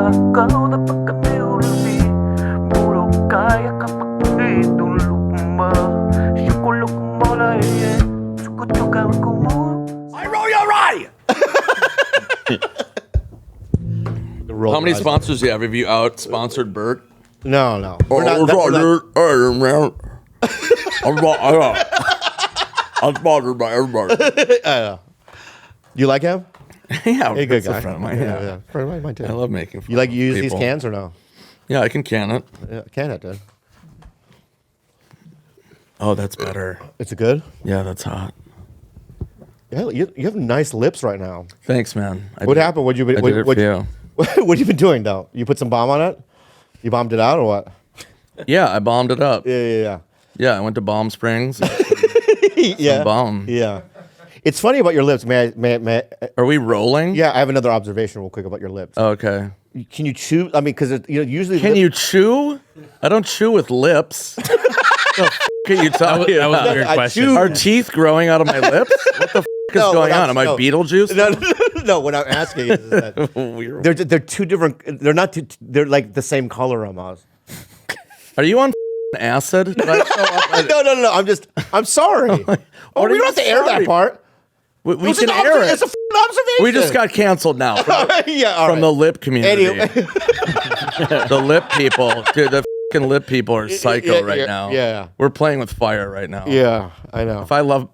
Kau dapat kami Buruk kaya kapag itulog mo Sikulog mo na Sukot yung gawin ko mo I roll your eye! How many sponsors do you have? Have you out-sponsored Bert? No. I'm sponsored by everybody. You like him? Yeah, Hey, good that's a guy. friend of mine. Yeah. Friend of mine too. I love making fun You like of use people. these cans or no? Yeah, I can can it. Yeah, can it, dude. Oh, that's better. It's good. Yeah, that's hot. Yeah, you have nice lips right now. Thanks, man. What happened? What you been? I did it for you. What you been doing though? You put some bomb on it? You bombed it out or what? Yeah, I bombed it up. Yeah. Yeah, I went to Balm Springs. Yeah. Bomb. Yeah. It's funny about your lips. May I? Are we rolling? Yeah, I have another observation real quick about your lips. Oh, okay. Can you chew? I mean, because usually. Can you chew? I don't chew with lips. What the f*** are you talking That was about? a weird I question. chew- Are teeth growing out of my lips? What the f*** is No, going what on? Am I no. Beetlejuice? No. What I'm asking is that Weird. they're two different. They're not. They're like the same color almost. Are you on f***ing acid? Did I show up? No. I'm sorry. What Oh, are we you don't have to air that sorry? part. We It's can an air it. It's a f***ing observation. We just got canceled now yeah, all from right. the lip community. Anyway. The lip people, dude. The f***ing lip people are psycho Yeah, right yeah, now. yeah. We're playing with fire right now. Yeah, I know. If I love,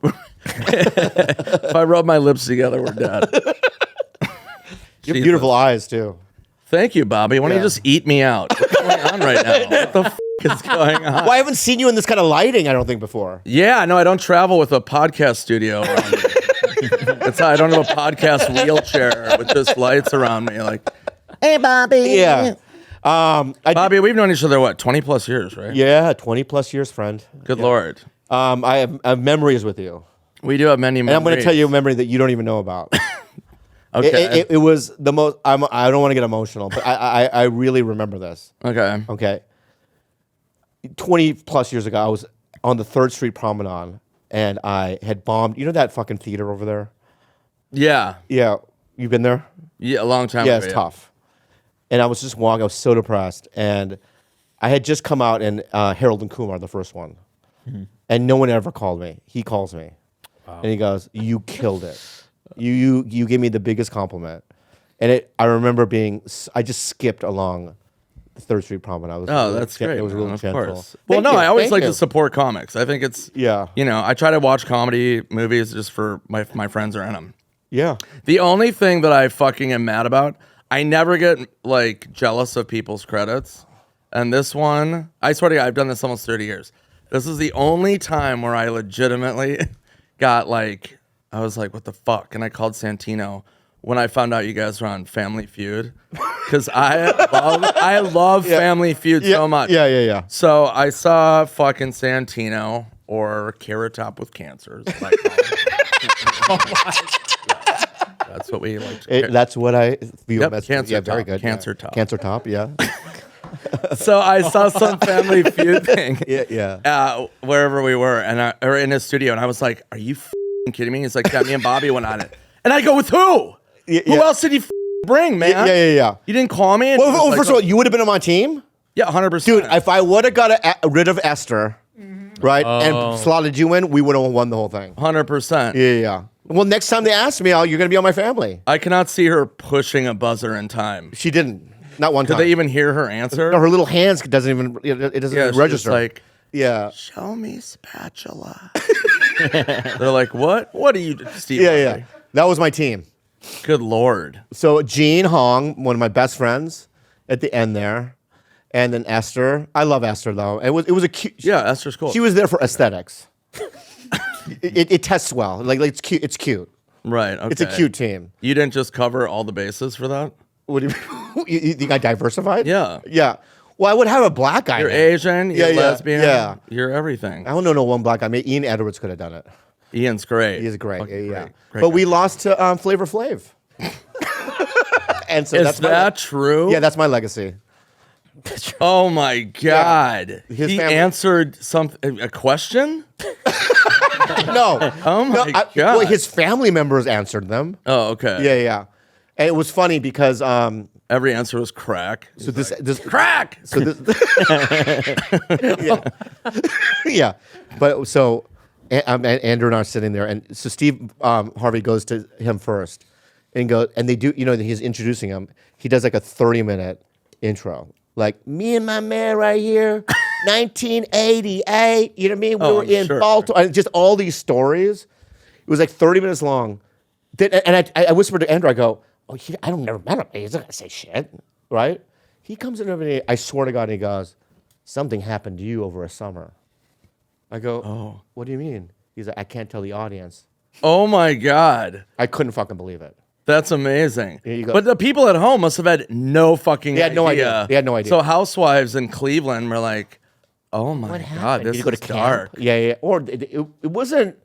if I rub my lips together, we're dead. You have Jesus. beautiful eyes too. Thank you, Bobby. Why don't you Yeah. just eat me out? What's going on right now? What the f*** is going on? Well, I haven't seen you in this kind of lighting. I don't think before. Yeah, no, I don't travel with a podcast studio around me. It's I don't have a podcast wheelchair with just lights around me. Like, hey, Bobby. Yeah. Bobby, we've known each other, what, 20 plus years, right? Yeah, 20 plus years, friend. Good Lord. I have memories with you, We do have many and memories. I'm going to tell you a memory that you don't even know about. Okay. It was the most. I don't want to get emotional, but I really remember this. Okay. Okay. 20 plus years ago, I was on the 3rd Street Promenade, and I had bombed. You know that fucking theater over there? Yeah. Yeah, you've been there. Yeah, a long time Yeah, ago. it's tough. And I was just walking. I was so depressed, and I had just come out in Harold and Kumar, the first one, and no one ever called me. He calls me, and he goes, "You killed it. You gave me the biggest compliment." And I remember I just skipped along the 3rd Street Promenade. I was Oh, really that's gen- great. It was man, really of gentle. course. Well, Thank no, you, I always thank like you. to support comics. I think it's, Yeah. you know, I try to watch comedy movies just for my friends are in them. Yeah. The only thing that I fucking am mad about, I never get like jealous of people's credits. And this one, I swear to God, I've done this almost 30 years. This is the only time where I legitimately got like, I was like, what the fuck? And I called Santino when I found out you guys were on Family Feud. Because I love Family Feud so much. Yeah. So I saw fucking Santino or Carrot Top with Cancer. as I call him. That's what we like. That's what I view Yep, as. Cancer Yeah, very Top, good. Cancer yeah. Top. Cancer Top, yeah. So I saw some Family Feud thing. Yeah. Wherever we were, and or in his studio, and I was like, "Are you f***ing kidding me?" He's like, "Yeah, me and Bobby went on it." And I go, "With who? Who else did you bring, man?" Yeah. You didn't call me. And he was Well, like, first of all, you would have been on my team? yeah, 100%, Dude, if I would have got rid of Esther, right, and slotted you in, we would have won the whole thing. 100%. Yeah. Well, next time they ask me, you're going to be on my family. I cannot see her pushing a buzzer in time. She didn't. Not one Did time. they even hear her answer? No, her little hands doesn't even, it doesn't Yeah, even she's register. like, yeah. show me spatula. They're like, what? What are you, Steve? Yeah. That was my team. Good Lord. So Jean Hong, one of my best friends, at the end there. And then Esther. I love Esther, though. It was a cute. Yeah, Esther's cool. She was there for aesthetics. it tests well. Like it's cute. It's cute. Right. Okay. It's a cute team. You didn't just cover all the bases for that? What do you think I diversified? Yeah. Yeah. Well, I would have a black guy. You're now. Asian, you're Yeah, lesbian, yeah. you're everything. I don't know no one black guy. Maybe Ian Edwards could have done it. Ian's great. He is great. Fucking Yeah. great But guy. we lost to Flavor Flav. And so Is that's that true? Yeah, that's my legacy. Oh my God. His He family- answered a question? No. Oh my No, God. well, his family members answered them. Oh, okay. Yeah. And it was funny because I Every answer was crack. So this Crack. So this, yeah, yeah. But so Andrew and I are sitting there, and so Steve Harvey goes to him first, and they do, he's introducing him. He does like a 30-minute intro, like me and my man right here, 1988. You know what I mean? We were in Baltimore. And just all these stories. It was like 30 minutes long. And I whispered to Andrew, I go, oh, I don't never met him. He's not gonna say shit, right? He comes in over me, I swear to God, and he goes, something happened to you over a summer. I go, oh, what do you mean? He's like, I can't tell the audience. Oh my God. I couldn't fucking believe it. That's amazing. Here you go. But the people at home must have had no fucking idea. They had no idea. They had no idea. So housewives in Cleveland were like, oh my God, this Did you go is to dark. camp? Yeah. Or it wasn't,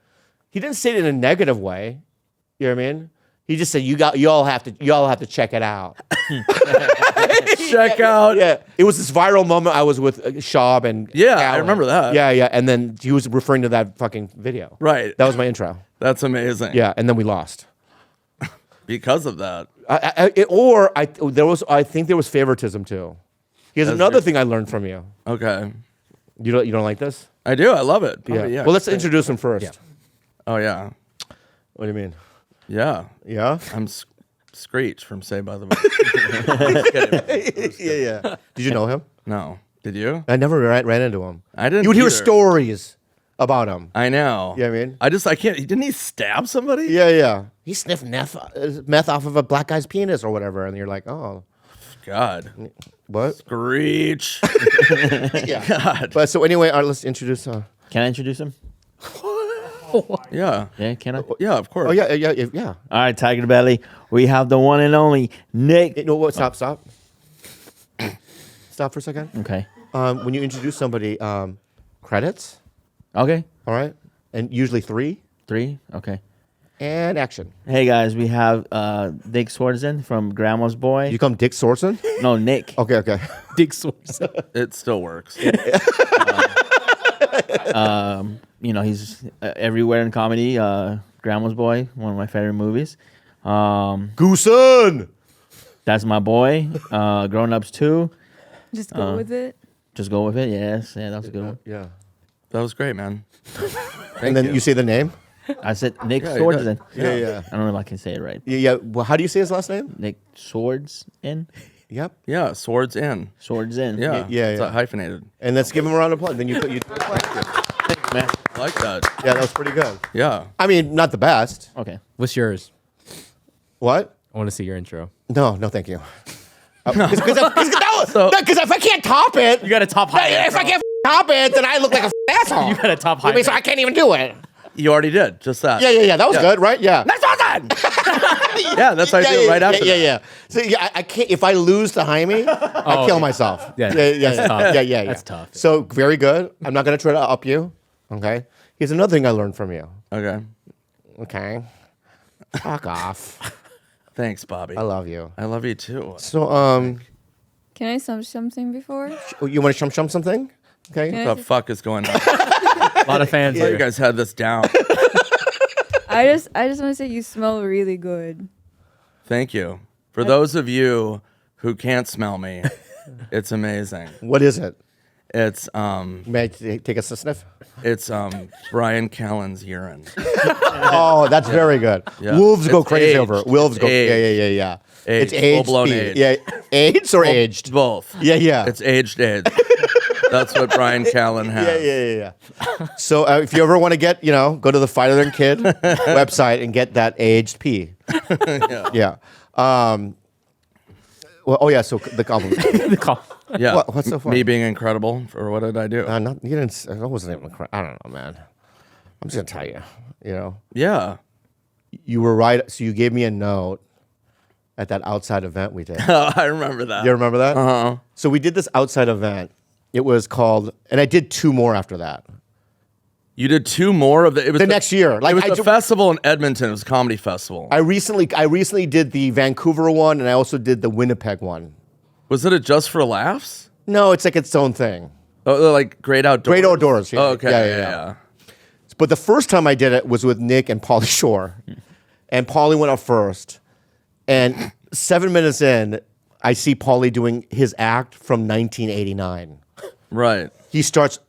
he didn't say it in a negative way. You know what I mean? He just said, you all have to check it out. Check out. Yeah. It was this viral moment. I was with Schaub and Yeah, I Alan. remember that. Yeah. And then he was referring to that fucking video. Right. That was my intro. That's amazing. Yeah. And then we lost. Because of that. I think there was favoritism too. Here's another thing I learned from you. Okay. You don't like this? I do. I love it. Yeah. Oh, yeah. Well, let's introduce him first. Yeah. Oh, yeah. What do you mean? Yeah. Yeah. I'm Screech from Say by the Way. Yeah. Did you know him? No. Did you? I never ran into him. I didn't You would hear either. stories about him. I know. Yeah, I mean? I can't. Didn't he stab somebody? Yeah. He sniffed meth off of a black guy's penis or whatever, and you're like, oh, God. what? Screech. Yeah. God. But so anyway, let's introduce. Can I introduce him? Yeah. Yeah, can I? Yeah, of course. Oh yeah. All right, TigerBelly. We have the one and only Nick. No, what? Stop. Stop for a second. Okay. When you introduce somebody, credits. Okay. All right, and usually 3. 3. Okay. And action. Hey guys, we have Dick Swardson from Grandma's Boy. Did you call him Dick Swardson? No, Nick. Okay. Dick Swardson. It still works. He's everywhere in comedy. Grandma's Boy, one of my favorite movies. Goosen. That's my boy. Grown Ups 2. Just go with it. Just go with it. Yes. Yeah, that was a good one. Yeah. That was great, man. And then you say the name. I said Nick Yeah, Swardson. Yeah. I don't know if I can say it right. Yeah. Well, how do you say his last name? Nick Swardson. Yep. Yeah, swords in. Swardson. Yeah. Yeah. It's hyphenated. And let's give him a round of applause. Then you Man. I like that. Yeah, that was pretty good. Yeah. I mean, not the best. Okay. What's yours? What? I want to see your intro. No, thank you. Because if I can't top it, You got a top high. if I can't top it, then I look like a asshole. You got a top high. I mean, so I can't even do it. You already did. Just that. Yeah. That was Yeah. good, right? Yeah. That's awesome. Yeah, that's how I do it right after that. Yeah. So I can't. If I lose to Jaime, I kill myself. Yeah, Yeah. tough. Yeah. That's tough. So very good. I'm not gonna try to up you. Okay. Here's another thing I learned from you. Okay. Okay. Fuck off. Thanks, Bobby. I love you. I love you too. So Can I say something before? you want to shum something? Okay. Can I What the fuck is going on? A lot of fans I thought you here. guys had this down. I just want to say you smell really good. Thank you. For those of you who can't smell me, it's amazing. What is it? It's May I take a sniff? it's Brian Callen's urine. Oh, that's very good. Yeah. Wolves go It's crazy aged. over it. Wolves It's go. aged. Yeah. Aged. It's aged. Full-blown pee. aged. Yeah. AIDS or aged? Both. Yeah. It's aged AIDS. That's what Brian Callen has. Yeah. So if you ever want to get, go to the Fighter Than Kid website and get that aged pee. Yeah. So the compliment. The call. Yeah. What's so funny? Me being incredible, or what did I do? You didn't. I wasn't even. I don't know, man. I'm just gonna tell you. Yeah. You were right. So you gave me a note at that outside event we did. I remember that. You remember that? Uh-huh. So we did this outside event. It was called, and I did 2 more after that. You did 2 more of it was The next year. Like, it was I a ju- festival in Edmonton. It was a comedy festival. I recently did the Vancouver one, and I also did the Winnipeg one. Was it a Just for Laughs? No, it's like its own thing. Oh, like Great Outdoors. Great Outdoors. Yeah. Oh, okay. Yeah. But the first time I did it was with Nick and Pauly Shore, and Pauly went up first, and 7 minutes in, I see Paulie doing his act from 1989. Right. He starts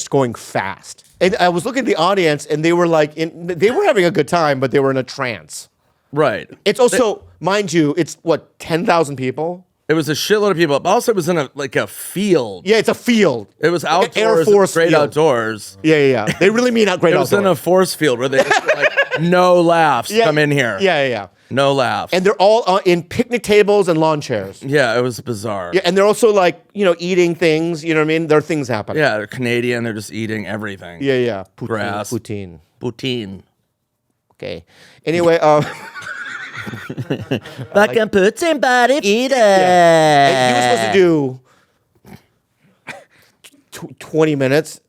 going fast. And I was looking at the audience, and they were like, they were having a good time, but they were in a trance. Right. It's also, mind you, it's what, 10,000 people? It was a shitload of people, but also it was in a field. Yeah, it's a field. It was Like an outdoors, Air Force great field. outdoors. Yeah. They really mean out great It was outdoors. in a force field where they just were like, no laughs, come in here. Yeah. No laughs. And they're all in picnic tables and lawn chairs. yeah, it was bizarre. Yeah, and they're also like, eating things. You know what I mean? There are things happening. Yeah, they're Canadian. They're just eating everything. Yeah. Grass. Poutine. Poutine. Okay. Anyway, Back and put somebody eat it. and he was supposed to do 20 minutes.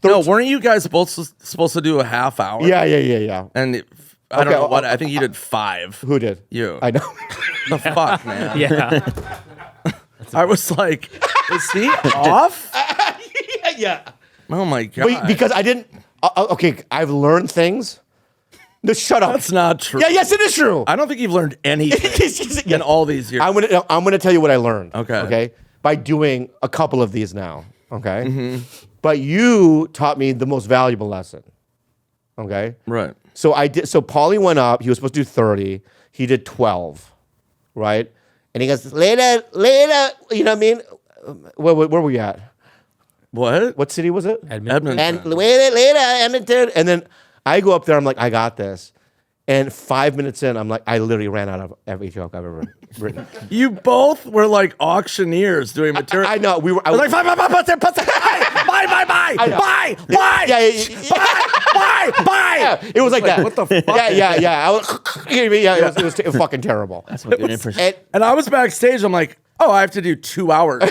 No, weren't you guys both supposed to do a half hour? Yeah. And I don't Okay, know what. I think you did 5. Who did? You. I know. The fuck, man? Yeah. I was like, is he off? Yeah. Oh my god. Wait, because I didn't. Okay, I've learned things. No, shut up. That's not true. Yeah, yes, it is true. I don't think you've learned anything in all these years. I'm gonna tell you what I learned. Okay. By doing a couple of these now. Okay. Mm-hmm. But you taught me the most valuable lesson. Okay. Right. So I did. So Paulie went up. He was supposed to do 30. He did 12. Right. And he goes later. You know what I mean? Where were we at? What? What city was it? Edmonton. And later, Edmonton. And then I go up there. I'm like, I got this. And 5 minutes in, I'm like, I literally ran out of every joke I've ever written. You both were like auctioneers doing material. I know. We were. I I was was like, buy, buy. yeah, it was like that. What the fuck? Yeah. It was fucking terrible. That's what good info. And I was backstage. I'm like, oh, I have to do 2 hours.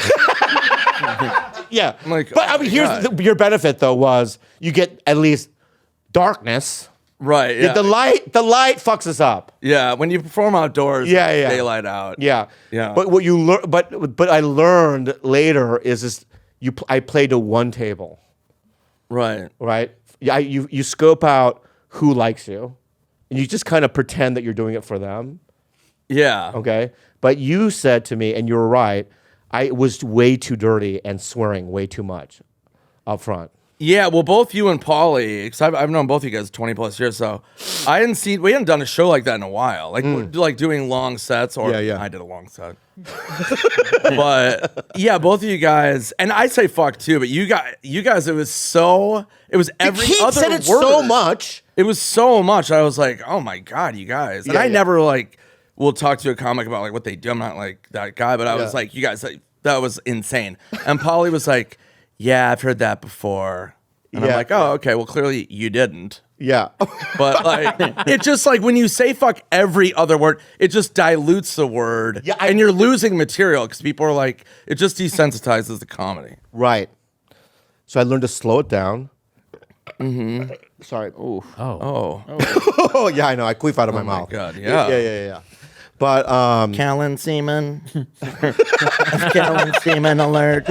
Yeah. I'm like, but I oh mean, my here's God. your benefit though was you get at least darkness. Right. Yeah. The light fucks us up. Yeah. When you perform outdoors, Yeah. it's daylight out. Yeah. Yeah. But what you learn, but I learned later is this: I play to one table, Right. right? You scope out who likes you, and you just kind of pretend that you're doing it for them. Yeah. Okay. But you said to me, and you were right, I was way too dirty and swearing way too much up front. Yeah, well, both you and Paulie, because I've known both of you guys 20 plus years, so we hadn't done a show like that in a while, like doing long sets, or Yeah. I did a long set, but yeah, both of you guys, and I say fuck too, but you guys, it was every He other said it word. so much. It was so much. I was like, oh my god, you guys, and Yeah, I yeah. never like will talk to a comic about like what they do. I'm not like that guy, but I was Yeah. like, you guys, like, that was insane. And Paulie was like, yeah, I've heard that before. And I'm Yeah. like, oh, okay, well, clearly you didn't. Yeah. But like, it just like when you say fuck every other word, it just dilutes the word. Yeah, and you're losing material because people are like, it just desensitizes the comedy. Right. So I learned to slow it down. Mm-hmm. Sorry. Ooh. Oh, Oh yeah, I know. I queef out of my my mouth. God, yeah. Yeah. But Callan Seaman. Callan Seaman alert.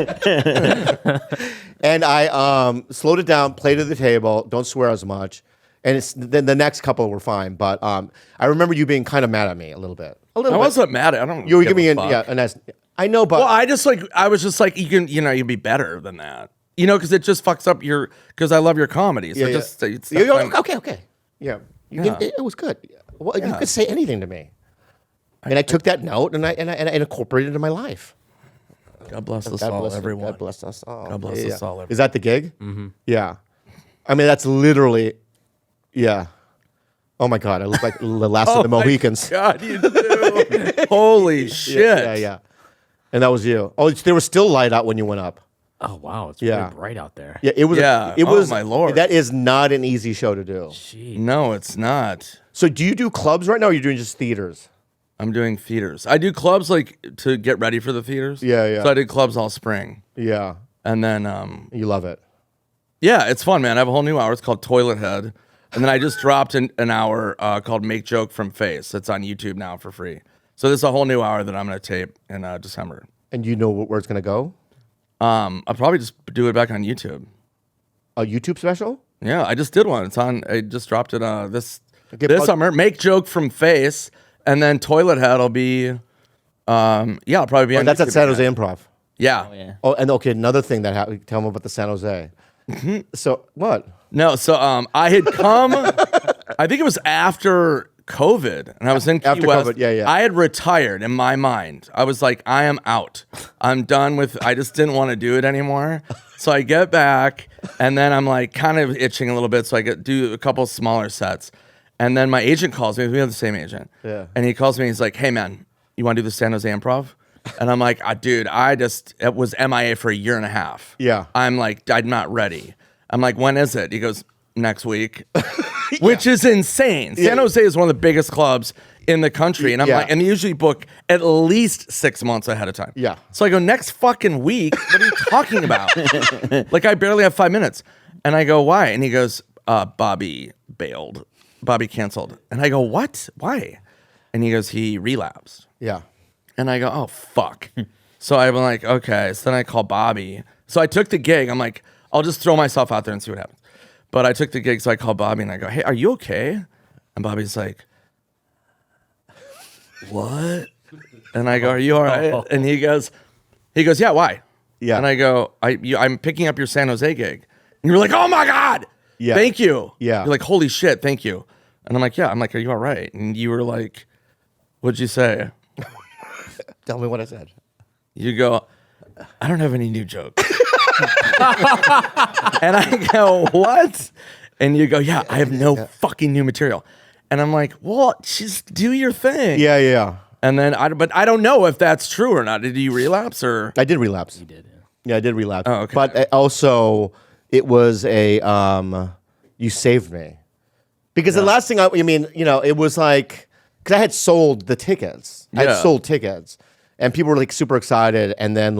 and I slowed it down, played to the table, don't swear as much. And it's then the next couple were fine, but I remember you being kind of mad at me a little bit. I wasn't mad at. I don't. You were give giving a me fuck. a nice. I know, but Well, I was just like, you'd be better than that. Because it just fucks up because I love your comedy. So it's okay. Yeah, Yeah. it was good. Well, you Yeah. could say anything to me, and I took that note and I incorporated it into my life. God bless us God all, bless everyone. God bless us all. God bless us all, Is that the gig? Mm-hmm. Yeah. I mean, that's literally, yeah. Oh my God, I look like the last of the Mohicans. God, you do. Holy shit. Yeah. And that was you. Oh, there was still light out when you went up. Oh wow, it's Yeah. really bright out there. Yeah, it was. Yeah. It Oh, was. my Lord. That is not an easy show to do. Gee. No, it's not. So, do you do clubs right now? Or are you doing just theaters? I'm doing theaters. I do clubs like to get ready for the theaters. Yeah. So I did clubs all spring. Yeah, And then, you love it. yeah, it's fun, man. I have a whole new hour. It's called Toilet Head. And then I just dropped an hour called Make Joke from Face. It's on YouTube now for free. So this is a whole new hour that I'm going to tape in December. And you know where it's gonna go? I'll probably just do it back on YouTube. A YouTube special? Yeah, I just did one. It's on. I just dropped it this Okay, plug- summer. Make Joke from Face, and then Toilet Head will be Yeah, I'll probably be on That's at YouTube San Jose again. Improv. Yeah. Oh yeah. Oh, and okay, another thing that happened. Tell me about the San Jose. So what? No, so I had come. I think it was after COVID, and I was in Key After West. COVID, yeah. I had retired in my mind. I was like, I am out. I'm done with. I just didn't want to do it anymore. So I get back, and then I'm like kind of itching a little bit. So I do a couple smaller sets, and then my agent calls me. We have the same agent. Yeah. And he calls me. He's like, Hey man, you want to do the San Jose Improv? And I'm like, dude, it was MIA for a year and a half. Yeah. I'm like, I'm not ready. I'm like, when is it? He goes, next week, which is insane. San Jose is one of the biggest clubs in the country. And I'm like, and they usually book at least 6 months ahead of time. Yeah. So I go, next fucking week? What are you talking about? Like, I barely have 5 minutes. And I go, why? And he goes, Bobby bailed. Bobby canceled. And I go, what? Why? And he goes, he relapsed. Yeah. And I go, oh, fuck. So I'm like, okay. So then I call Bobby. So I took the gig. I'm like, I'll just throw myself out there and see what happens. But I took the gig, so I call Bobby and I go, hey, are you okay? And Bobby's like, what? And I go, are you all right? And he goes, yeah, why? Yeah. And I go, I'm picking up your San Jose gig. And you're like, oh my God. Yeah. Thank you. Yeah. You're like, holy shit, thank you. And I'm like, yeah. I'm like, are you all right? And you were like, what'd you say? Tell me what I said. You go, I don't have any new jokes. And I go, what? And you go, yeah, I have no fucking new material. And I'm like, well, just do your thing. Yeah. And then, but I don't know if that's true or not. Did you relapse or? I did relapse. You did, yeah. Yeah, I did relapse. Oh, okay. But also, it was you saved me. Because the last thing it was like, because I had sold the tickets. I had Yeah. sold tickets. And people were like super excited. And then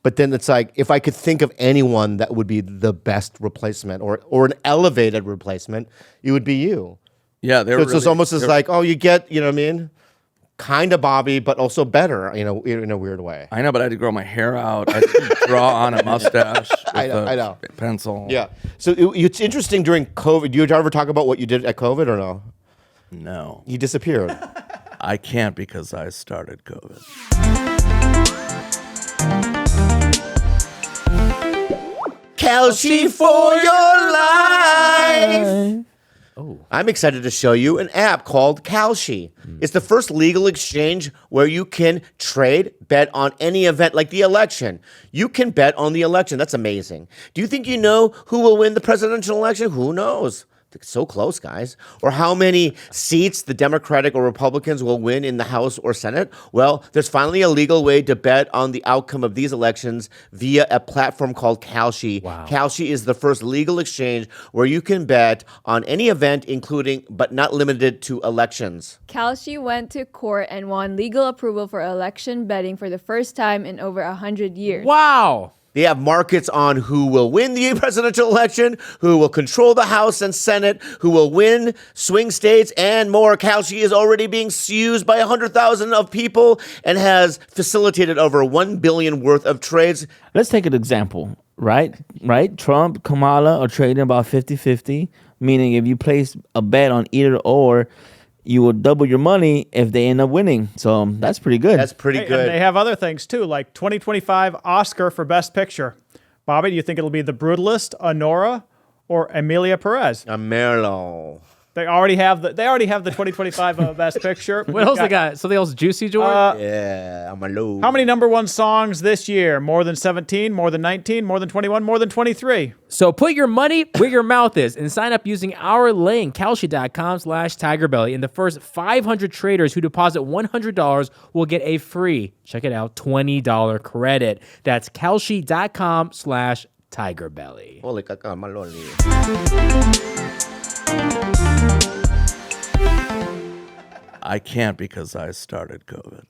but then it's like, if I could think of anyone that would be the best replacement or an elevated replacement, it would be you. Yeah, they So were. it's just almost as like, oh, you get, you know what I mean? Kind of Bobby, but also better, in a weird way. I know, but I had to grow my hair out. I had to draw on a mustache with I know. a pencil. Yeah. So it's interesting during COVID. Do you ever talk about what you did at COVID or no? No, You disappeared. I can't because I started COVID. Kelsey for your life. Oh. I'm excited to show you an app called Kalshi. It's the first legal exchange where you can trade, bet on any event like the election. You can bet on the election. That's amazing. Do you think you know who will win the presidential election? Who knows? It's so close, guys. Or how many seats the Democratic or Republicans will win in the House or Senate? Well, there's finally a legal way to bet on the outcome of these elections via a platform called Kalshi. Wow. Kalshi is the first legal exchange where you can bet on any event, including but not limited to elections. Kalshi went to court and won legal approval for election betting for the first time in over 100 years. Wow. They have markets on who will win the presidential election, who will control the House and Senate, who will win swing states, and more. Kalshi is already being used by 100,000 of people and has facilitated over $1 billion worth of trades. Let's take an example, right? Trump, Kamala are trading about 50-50, meaning if you place a bet on either or, you will double your money if they end up winning. So that's pretty good. That's pretty And good. they have other things too, like 2025 Oscar for Best Picture. Bobby, do you think it'll be The Brutalist, Honora, or Emilia Perez? Merlo. They already have the 2025 Best Picture. What else they got? Something else juicy, George? Yeah, I'm a low. How many number one songs this year? More than 17, more than 19, more than 21, more than 23. So put your money where your mouth is and sign up using our link, Kalshi.com/TigerBelly. And the first 500 traders who deposit $100 will get a free, check it out, $20 credit. That's Kalshi.com/TigerBelly. Holy caca, maloli. I can't because I started COVID.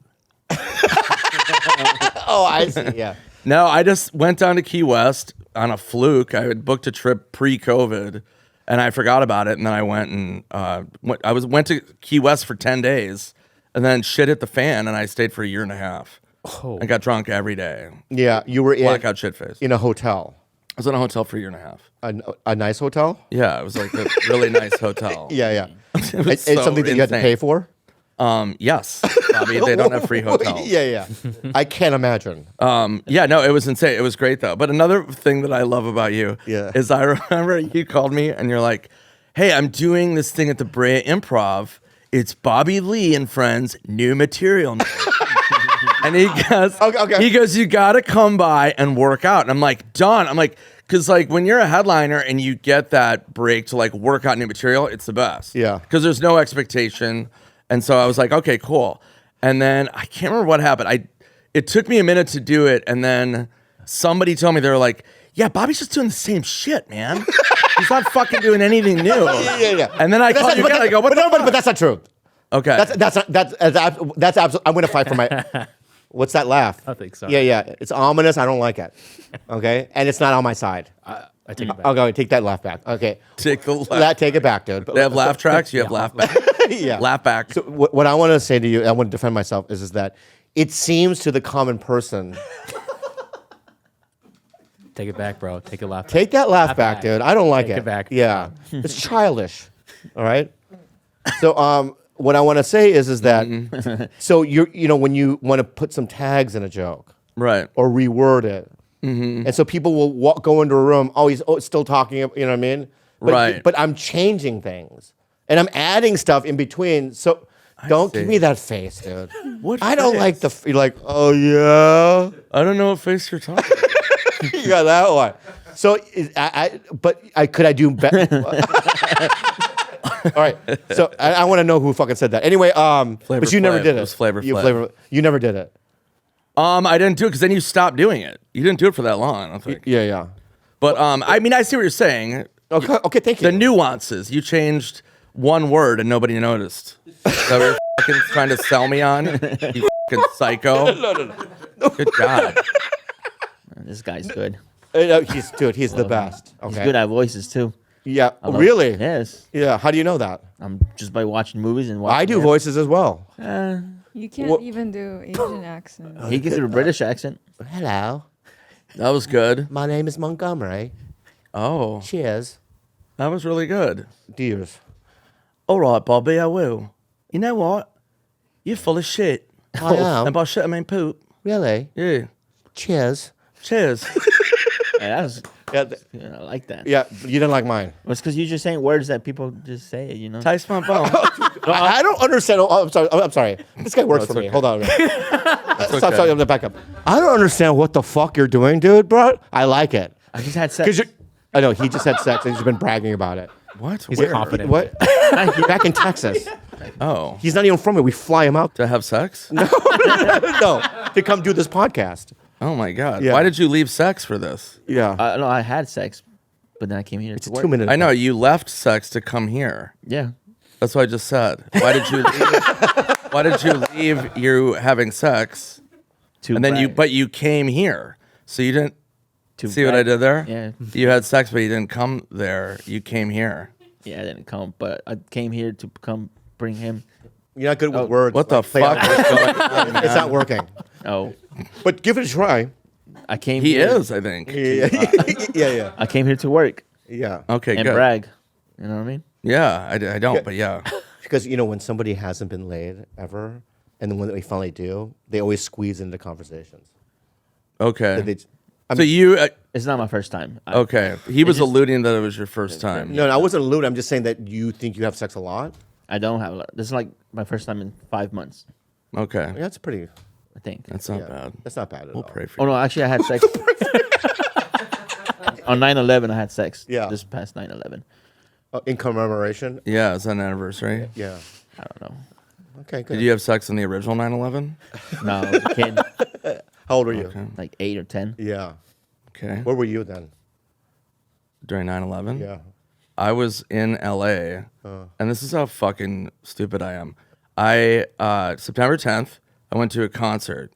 Oh, I see. Yeah. No, I just went down to Key West on a fluke. I had booked a trip pre-COVID, and I forgot about it. And then I went and went to Key West for 10 days, and then shit hit the fan, and I stayed for a year and a half. Oh. I got drunk every day. Yeah, you were Blackout shit face. in a hotel. I was in a hotel for a year and a half. A nice hotel? Yeah, it was like a really nice hotel. Yeah. It was It's so something that you had to insane. pay for? Yes. Bobby. They don't have free hotels. Yeah. I can't imagine. Yeah, no, it was insane. It was great though. But another thing that I love about you is I remember you called me and you're like, "Hey, I'm doing this thing at the Brea Improv. It's Bobby Lee and Friends new material night." And he goes, Okay. he goes, "You gotta come by and work out." And I'm like, done. I'm like, because like when you're a headliner and you get that break to like work out new material, it's the best. Yeah. Because there's no expectation. And so I was like, okay, cool. And then I can't remember what happened. It took me a minute to do it, and then somebody told me, they were like, "Yeah, Bobby's just doing the same shit, man. He's not fucking doing anything new." Yeah. And then I called you again. I go, "What the but that's not true. Okay. That's absolutely. I'm gonna fight for my. What's that laugh? I think so. Yeah. It's ominous. I don't like it. Okay, and it's not on my side. I take it back. I'll go take that laugh back. Okay, Take the laugh. take it back, dude. They have laugh tracks. You have laugh back. Yeah. Laugh back. So what I want to say to you, I want to defend myself, is that it seems to the common person. Take it back, bro. Take a laugh. Take that laugh back, dude. I don't like Take it. it back. Yeah, it's childish. All right. So what I want to say is that so when you want to put some tags in a joke Right. or reword it, and so people will go into a room. Oh, he's still talking. You know what I mean? But, Right. But I'm changing things and I'm adding stuff in between. So don't give see. me that face, dude. What I don't face? like you're like, oh yeah. I don't know what face you're talking about. You got that one. So, could I do better? All right. So I want to know who fucking said that. Anyway, but you never Flav. did it. It was Flavor You Flav. You never did it. I didn't do it because then you stopped doing it. You didn't do it for that long, I don't think. Yeah. But I mean, I see what you're saying. Okay. Thank you. The nuances. You changed one word and nobody noticed. So you're fucking trying to sell me on? You fucking psycho. No. Good God. This guy's good. He's the best. Okay. He's good at voices too. Yeah. I love- Really? Yes. Yeah. How do you know that? Just by watching movies and watching. I do him. voices as well. You can't even do Asian accent. He can do a British accent. Hello. That was good. My name is Montgomery. Oh, Cheers. that was really good. Dears. All right, Bobby, I will. You know what? You're full of shit. I am. And by shit, I mean poop. Really? Yeah. Cheers. Cheers. Yeah, that was, Yeah. I like that. Yeah. You didn't like mine. It's because you're just saying words that people just say. Taste my bone. I don't understand. Oh, I'm sorry. This guy works for me. okay. Hold on. okay. Stop. I'm gonna back up. I don't understand what the fuck you're doing, dude, bro. I like it. I just had Because sex. I know he just had sex and he's been bragging about it. What? He's Where? confident. What? Back in Texas. Oh. He's not even from here. We fly him out. To have sex? No, to come do this podcast. Oh my God. Yeah. Why did you leave sex for this? Yeah. No, I had sex, but then I came here It's to a work. 2 minute. I know you left sex to come here. Yeah. That's what I just said. Why did you leave? Why did you leave you having sex? To And then brag. you came here. So you didn't To see what I brag. did there? Yeah. You had sex, but you didn't come there. You came here. Yeah, I didn't come, but I came here to come bring him. You're not good with words. What the Like, play fuck out- is going on? It's not working. Oh, But give it a try. I came. He here, is, I think. Yeah. I came here to work Yeah. Okay, and good. brag. You know what I mean? Yeah, I don't, but yeah. Because when somebody hasn't been laid ever, and then when they finally do, they always squeeze into conversations. Okay. They- So you, It's not my first time. okay. He was just- alluding that it was your first time. No, I wasn't alluding. I'm just saying that you think you have sex a lot. I don't have. This is like my first time in 5 months. Okay. Yeah, that's pretty. I think. That's not Yeah, bad. That's not bad at We'll all. pray for Oh you. no, actually, I had sex. On 9/11, I had sex. Yeah. This past 9/11. In commemoration. Yeah, it's an anniversary. Yeah. I don't know. Okay. Good. Did you have sex in the original 9/11? No, I was a kid, How old were you? like 8 or 10. Yeah. Okay. Where were you then? During 9/11? Yeah. I was in LA, and this is how fucking stupid I am. September 10th, I went to a concert,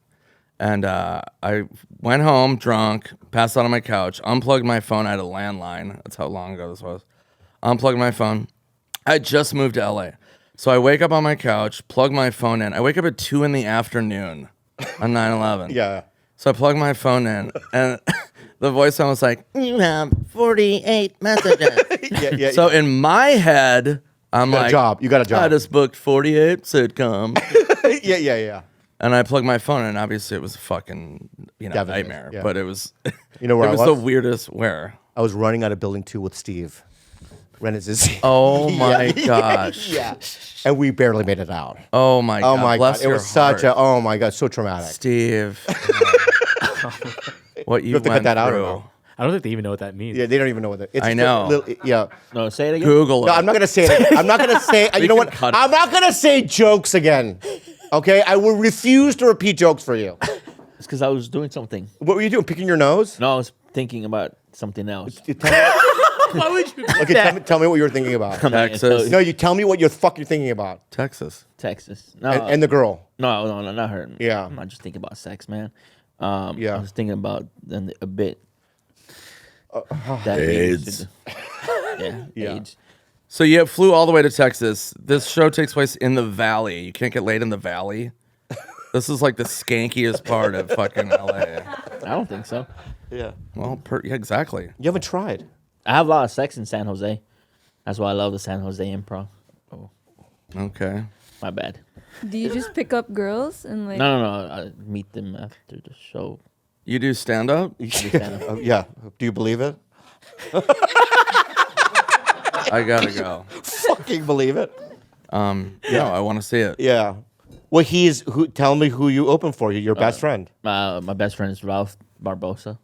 and I went home drunk, passed out on my couch, unplugged my phone. I had a landline. That's how long ago this was. Unplugged my phone. I had just moved to LA. So I wake up on my couch, plug my phone in. I wake up at 2 in the afternoon on 9/11. Yeah. So I plug my phone in, and the voice was like, "You have 48 messages." Yeah. So in my head, I'm You got like, a job. You got a job. I just booked 48 sitcoms. yeah. And I plugged my phone in, and obviously it was a fucking Devastating, nightmare. yeah. But it was You know where it I was was? the weirdest where. I was running out of building 2 with Steve. Rennes. Oh my gosh. Yeah. And we barely made it out. Oh my god. Oh my Bless god. It your was such heart. a oh my god, so traumatic. Steve. What you have to cut went that out or through. no? I don't think they even know what that means. Yeah, they don't even know what that. It's I just know. yeah. No, say it again. Google it. No, I'm not gonna say it. Again. I'm not gonna say. You know can what? cut it. I'm not gonna say jokes again. Okay, I will refuse to repeat jokes for you. It's because I was doing something. What were you doing? Picking your nose? No, I was thinking about something else. You tell me, Why would you? okay, tell me what you were thinking about. Texas. No, you tell me what you're thinking about. Texas. Texas. No, And the girl. no, not her. Yeah. I'm not just thinking about sex, man. Yeah. I was thinking about a bit. AIDS. Yeah. AIDS. So you flew all the way to Texas. This show takes place in the valley. You can't get laid in the valley. This is like the skankiest part of fucking LA. I don't think so. Yeah. Well, yeah, exactly. You haven't tried. I have a lot of sex in San Jose. That's why I love the San Jose Improv. Oh, Okay. my bad. Do you just pick up girls and like? No. I meet them after the show. You do stand up? Yeah. Do you believe it? I gotta go. Fucking believe it. No, I want to see it. Yeah. Well, tell me who you open for. Your best friend. My best friend is Ralph Barbosa.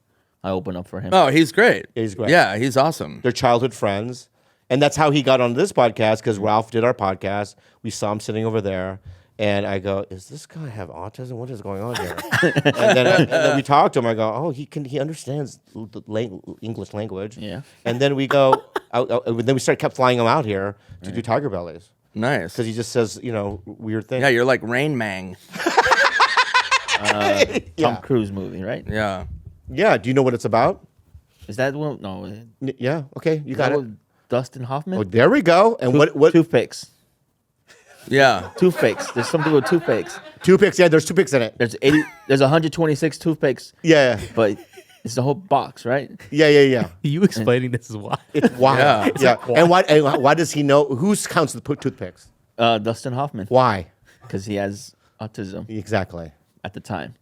I open up for him. Oh, he's great. He's great. Yeah, he's awesome. They're childhood friends. And that's how he got on this podcast, because Ralph did our podcast. We saw him sitting over there. And I go, does this guy have autism? What is going on here? and then we talked to him. I go, oh, he understands the English language. Yeah. And then we go, then we kept flying him out here to do TigerBellies. Nice. Because he just says, weird things. Yeah, you're like Rain Mang. Tom Cruise movie, right? Yeah. Yeah. Do you know what it's about? Is that one? No. Yeah. Okay. You got it. Dustin Hoffman. Oh, there we go. And what? Toothpicks. Yeah. Toothpicks. There's something with toothpicks. Toothpicks. Yeah. There's toothpicks in it. There's 80. There's 126 toothpicks. Yeah. But it's the whole box, right? Yeah. You explaining this is why. It's wild. Yeah. Yeah. And why does he know who counts the toothpicks? Dustin Hoffman. Why? Because he has autism Exactly. at the time.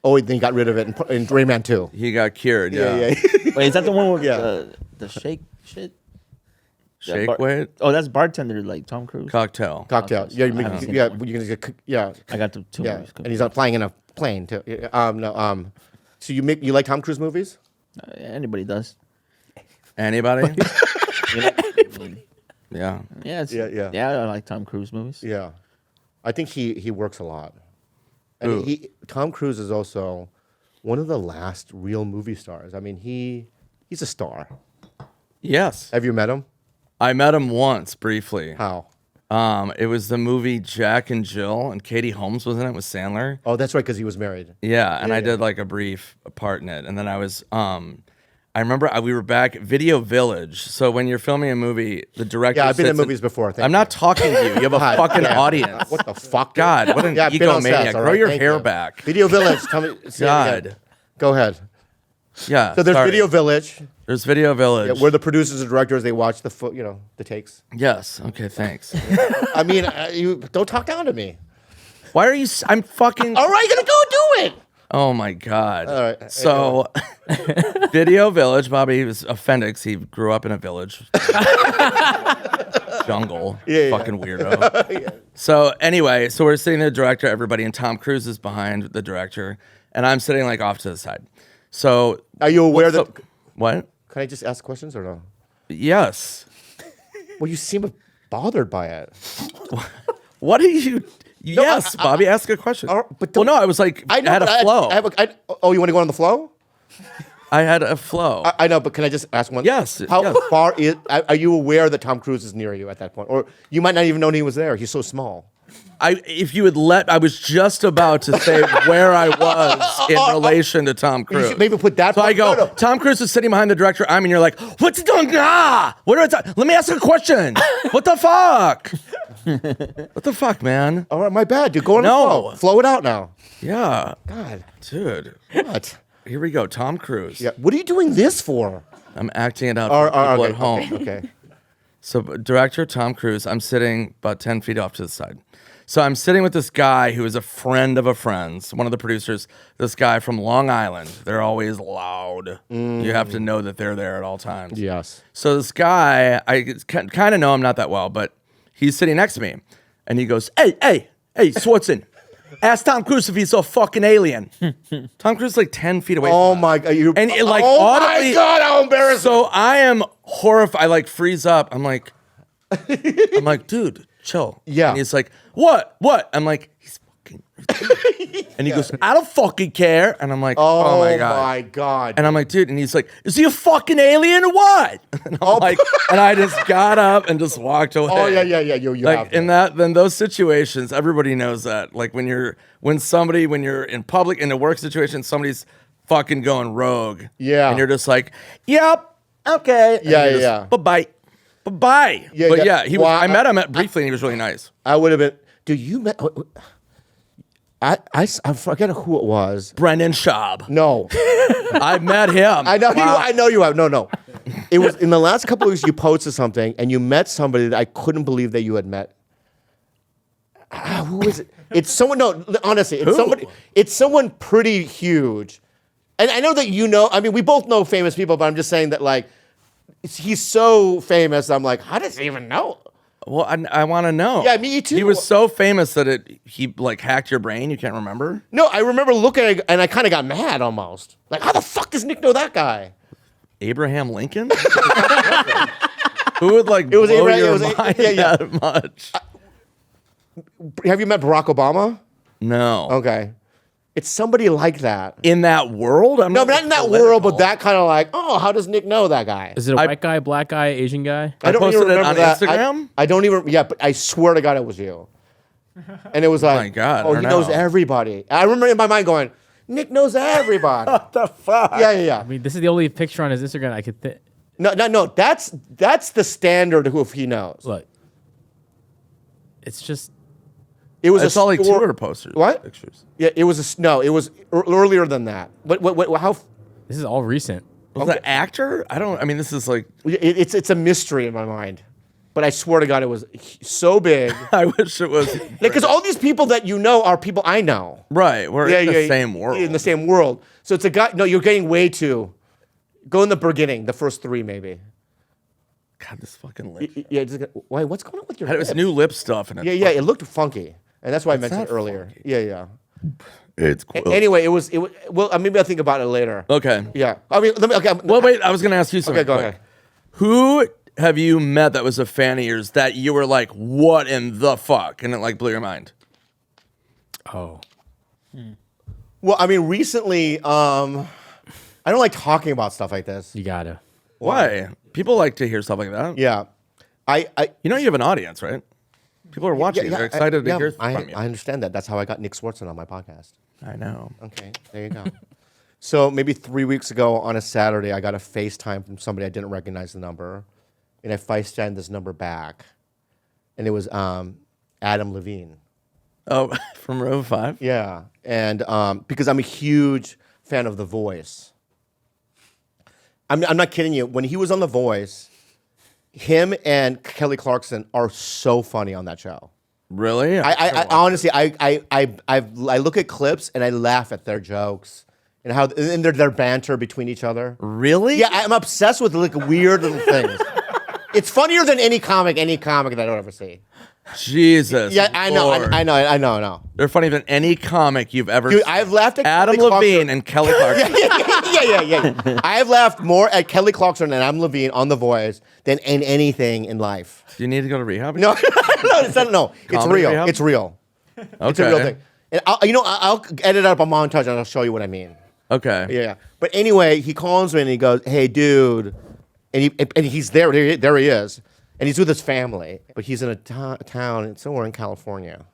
Oh, then he got rid of it in Rayman 2. He got cured. Yeah. Wait, is that the one with Yeah. the shake shit? Shake weight. Oh, that's bartender like Tom Cruise. Cocktail. Cocktail. Okay, Yeah. so I haven't seen Yeah. that one. You're gonna get. Yeah. I got the two Yeah. movies. And he's flying in a plane too. No. So you like Tom Cruise movies? Anybody does. Anybody? You know? Yeah. Yeah, Yeah. I like Tom Cruise movies. Yeah. I think he works a lot. And Who? Tom Cruise is also one of the last real movie stars. I mean, he's a star. Yes. Have you met him? I met him once briefly. How? It was the movie Jack and Jill, and Katie Holmes was in it with Sandler. Oh, that's right, because he was married. Yeah, and I yeah. did like a brief part in it, and then I was I remember we were back at Video Village. So when you're filming a movie, the director. Yeah, I've been in sits movies before. Thank I'm you. not talking to you. You have a God fucking damn. audience. What the fuck? dude? God, what an Yeah, I've been on sets, egomaniac. all Grow right, your thank hair you. back. Video Village. Tell me. say it again. God. Go ahead. Yeah. So there's sorry. Video Village, There's Video Village. where the producers and directors they watch the takes. Yes. Okay. Thanks. I mean, you don't talk down to me. Why are you? I'm fucking. All right, you're gonna go do it. Oh my God. All right. So, Video Village. Bobby was offended 'cause he grew up in a village. Jungle. Yeah. Fucking weirdo. So anyway, so we're sitting there, director, everybody, and Tom Cruise is behind the director, and I'm sitting like off to the side. So Are you aware that? what? Can I just ask questions or no? Yes. Well, you seem bothered by it. What are you? Yes, Bobby, ask a question. but well, no, I was like, I had a flow. Oh, you want to go on the flow? I had a flow. I know, but can I just ask one? Yes, How yes. far are you aware that Tom Cruise is near you at that point, or you might not even know he was there? He's so small. If you had I was just about to say where I was in relation to Tom You Cruise. should maybe put that. So I go, No. Tom Cruise is sitting behind the director, and you're like, what's he doing? What do I let me ask a question. What the fuck? What the fuck, man? All right, my bad, dude. Go on No. the flow. Flow it out now. Yeah. God, Dude. what? Here we go. Tom Cruise. Yeah. What are you doing this for? I'm acting it out for people at home. Okay. So director Tom Cruise, I'm sitting about 10 feet off to the side. So I'm sitting with this guy who is a friend of a friend's, one of the producers, this guy from Long Island. They're always loud. You have to know that they're there at all times. Yes. So this guy, I kind of know him not that well, but he's sitting next to me. And he goes, hey, Swardson, ask Tom Cruise if he's a fucking alien. Tom Cruise is like 10 feet away Oh from us. my God. And it, like, oh audibly- my God, how embarrassing. So I am horrified. I like freeze up. I'm like, dude, chill. Yeah. And he's like, what? I'm like, he's fucking. And he goes, I don't fucking care. And I'm like, oh my God. And I'm like, dude. And he's like, is he a fucking alien or what? And I'm like, and I just got up and just walked away. Oh yeah. You Like have in those situations, everybody knows that. Like when you're in public in a work situation, somebody's fucking going rogue. Yeah. And you're just like, yep, okay. And Yeah, you're just, yeah. Bye-bye. Yeah, But yeah. yeah, Well, I met him briefly and he was really nice. I would have been. Dude, you met. I forget who it was. Brendan Schaub. No, I met him. I know Wow. I know you have. No. It was in the last couple of weeks. You posted something, and you met somebody that I couldn't believe that you had met. Who is it? It's someone. No, honestly, it's Who? somebody. It's someone pretty huge, and I know that you know. I mean, we both know famous people, but I'm just saying that like he's so famous. I'm like, how does he even know? Well, I want to know. Yeah, me too. He was so famous that he like hacked your brain. You can't remember? No, I remember looking at it, and I kind of got mad almost. Like, how the fuck does Nick know that guy? Abraham Lincoln? Who would like was blow Abraham- your it was- mind yeah. that much? Have you met Barack Obama? No. Okay. It's somebody like that. In that world? No, but not in that world, but that kind of like, oh, how does Nick know that guy? Is it a white guy, black guy, Asian guy? I posted it on Instagram? I don't even, yeah, but I swear to God it was you. And it was like, my God, I oh, don't he knows know. everybody. I remember in my mind going, Nick knows everybody. What the fuck? Yeah. I mean, this is the only picture on his Instagram I could think. No. That's the standard of who he knows. Look, it's just It was It's a all like store- Twitter posters. What? Pictures. Yeah, it was it was earlier than that. What how? this is all recent. Was that actor? I mean, this is like, It's a mystery in my mind, but I swear to God, it was so big. I wish it was. Because all these people that you know are people I know. Right. We're in the same world. In the same world. So it's a guy. No, you're getting way too. Go in the beginning, the first three maybe. God, this fucking lip. Yeah. Why? What's going on with your? It was lips? new lip stuff. And Yeah. It looked funky, and that's why I mentioned not it earlier. funky. Yeah. It's cool. Anyway, it was. Well, maybe I'll think about it later. Okay. Yeah. I mean, let me. Okay. Well, wait. I was going to ask you something. Okay, go quick. ahead. Who have you met that was a fan of yours that you were like, what in the fuck? And it like blew your mind? Oh, Well, I mean, recently, I don't like talking about stuff like this. you gotta. Why? People like to hear stuff like that. Yeah. I You know you have an audience, right? People are watching. They're excited to hear I from you. understand that. That's how I got Nick Swardson on my podcast. I know. Okay, there you go. So maybe 3 weeks ago on a Saturday, I got a FaceTime from somebody I didn't recognize the number, and I FaceTimed this number back, and it was Adam Levine. Oh, from row 5? Yeah, and because I'm a huge fan of The Voice. I'm not kidding you. When he was on The Voice, him and Kelly Clarkson are so funny on that show. Really? I honestly, I look at clips and I laugh at their jokes and how and their banter between each other. Really? Yeah, I'm obsessed with like weird little things. It's funnier than any comic that I don't ever see. Jesus. Yeah, I know, Lord. I know. They're funnier than any comic you've ever Dude, seen. I've laughed at Adam Kelly Levine Clarkson. and Kelly Clarkson. Yeah. I've laughed more at Kelly Clarkson and Adam Levine on The Voice than in anything in life. Do you need to go to rehab? No, it's not. No, it's Comedy real. rehab? It's real. Okay. It's a real thing. And I'll edit up a montage and I'll show you what I mean. Okay. Yeah. But anyway, he calls me and he goes, "Hey, dude," and he's there. There he is, and he's with his family, but he's in a town somewhere in California.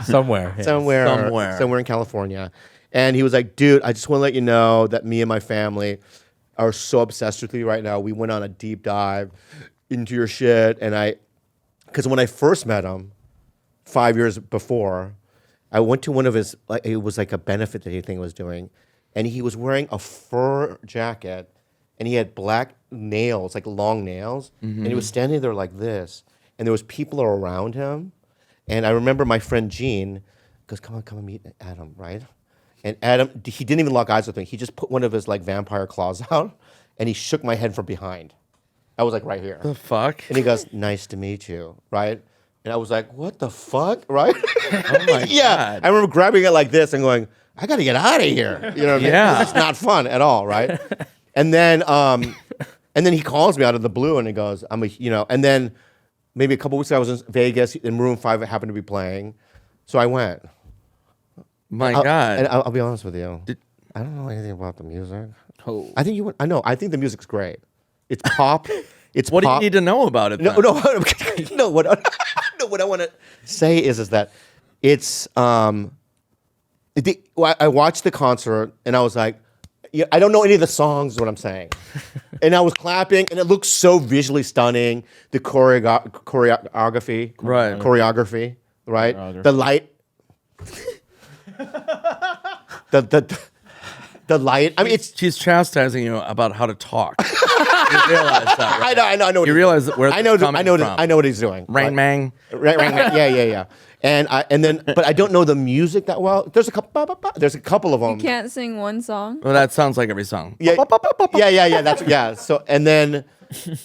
Somewhere. yeah. Somewhere in California. And he was like, "Dude, I just want to let you know that me and my family are so obsessed with you right now. We went on a deep dive into your shit, and because when I first met him 5 years before, I went to one of his, it was like a benefit that he was doing, and he was wearing a fur jacket, and he had black nails, like long nails, and he was standing there like this, and there was people around him, and I remember my friend Gene goes, come and meet Adam, right? And Adam, he didn't even lock eyes with me. He just put one of his like vampire claws out, and he shook my head from behind. I was like right here. The fuck? And he goes, nice to meet you, right? And I was like, what the fuck, right? Oh my Yeah, God. I remember grabbing it like this and going, I got to get out of here. You know what I mean? Yeah. It's not fun at all, right? And then he calls me out of the blue and he goes, and then maybe a couple weeks ago I was in Vegas and Maroon 5 happened to be playing. So I went. My God. And I'll be honest with you. I don't know anything about the music. Oh. I think you would. I know. I think the music's great. It's pop. It's What do you pop. need to know about it? No, then? no, what I want to say is that it's. I watched the concert and I was like, yeah, I don't know any of the songs. Is what I'm saying, and I was clapping and it looked so visually stunning. The choreography, Right. Choreography, right? The light, the light. I mean, it's. She's chastising you about how to talk. You realize that, right? I know. What You he's- realize where I know. it's coming from. I know what he's doing. Rain Mang. Right. Yeah. But I don't know the music that well. There's a couple. There's a couple of them. You can't sing one song. Well, that sounds like every song. Yeah. So and then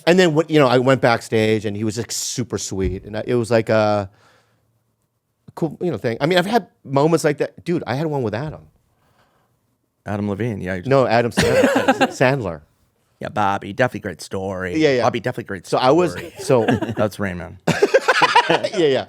I went backstage and he was like super sweet and it was like a cool thing. I mean, I've had moments like that, dude. I had one with Adam. Adam Levine. Yeah. No, Adam Sandler. Yeah, Bobby. Definitely great story. Yeah. Bobby, definitely great So story. That's Rain Man. yeah.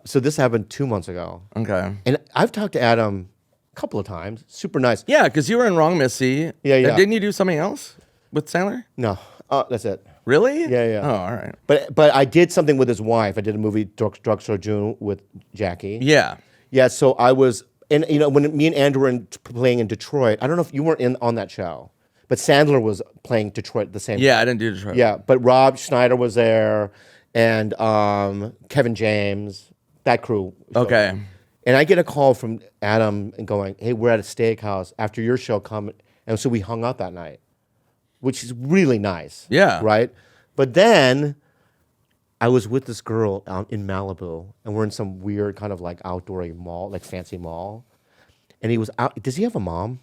So this happened 2 months ago, Okay. and I've talked to Adam a couple of times. Super nice. Yeah, because you were in Wrong Missy. Yeah. Didn't you do something else with Sandler? No, that's it. Really? Yeah. Oh, all right. But I did something with his wife. I did a movie, Drugstore June, with Jackie. Yeah. Yeah. So I was, and when me and Andrew were playing in Detroit, I don't know if you weren't on that show, but Sandler was playing Detroit the same. Yeah, I didn't do Detroit. Yeah, but Rob Schneider was there, and Kevin James, that crew. Okay. And I get a call from Adam and going, "Hey, we're at a steakhouse after your show. Come." And so we hung out that night, which is really nice. Yeah. Right. But then I was with this girl out in Malibu, and we're in some weird kind of like outdoor mall, like fancy mall. And he was out. Does he have a mom?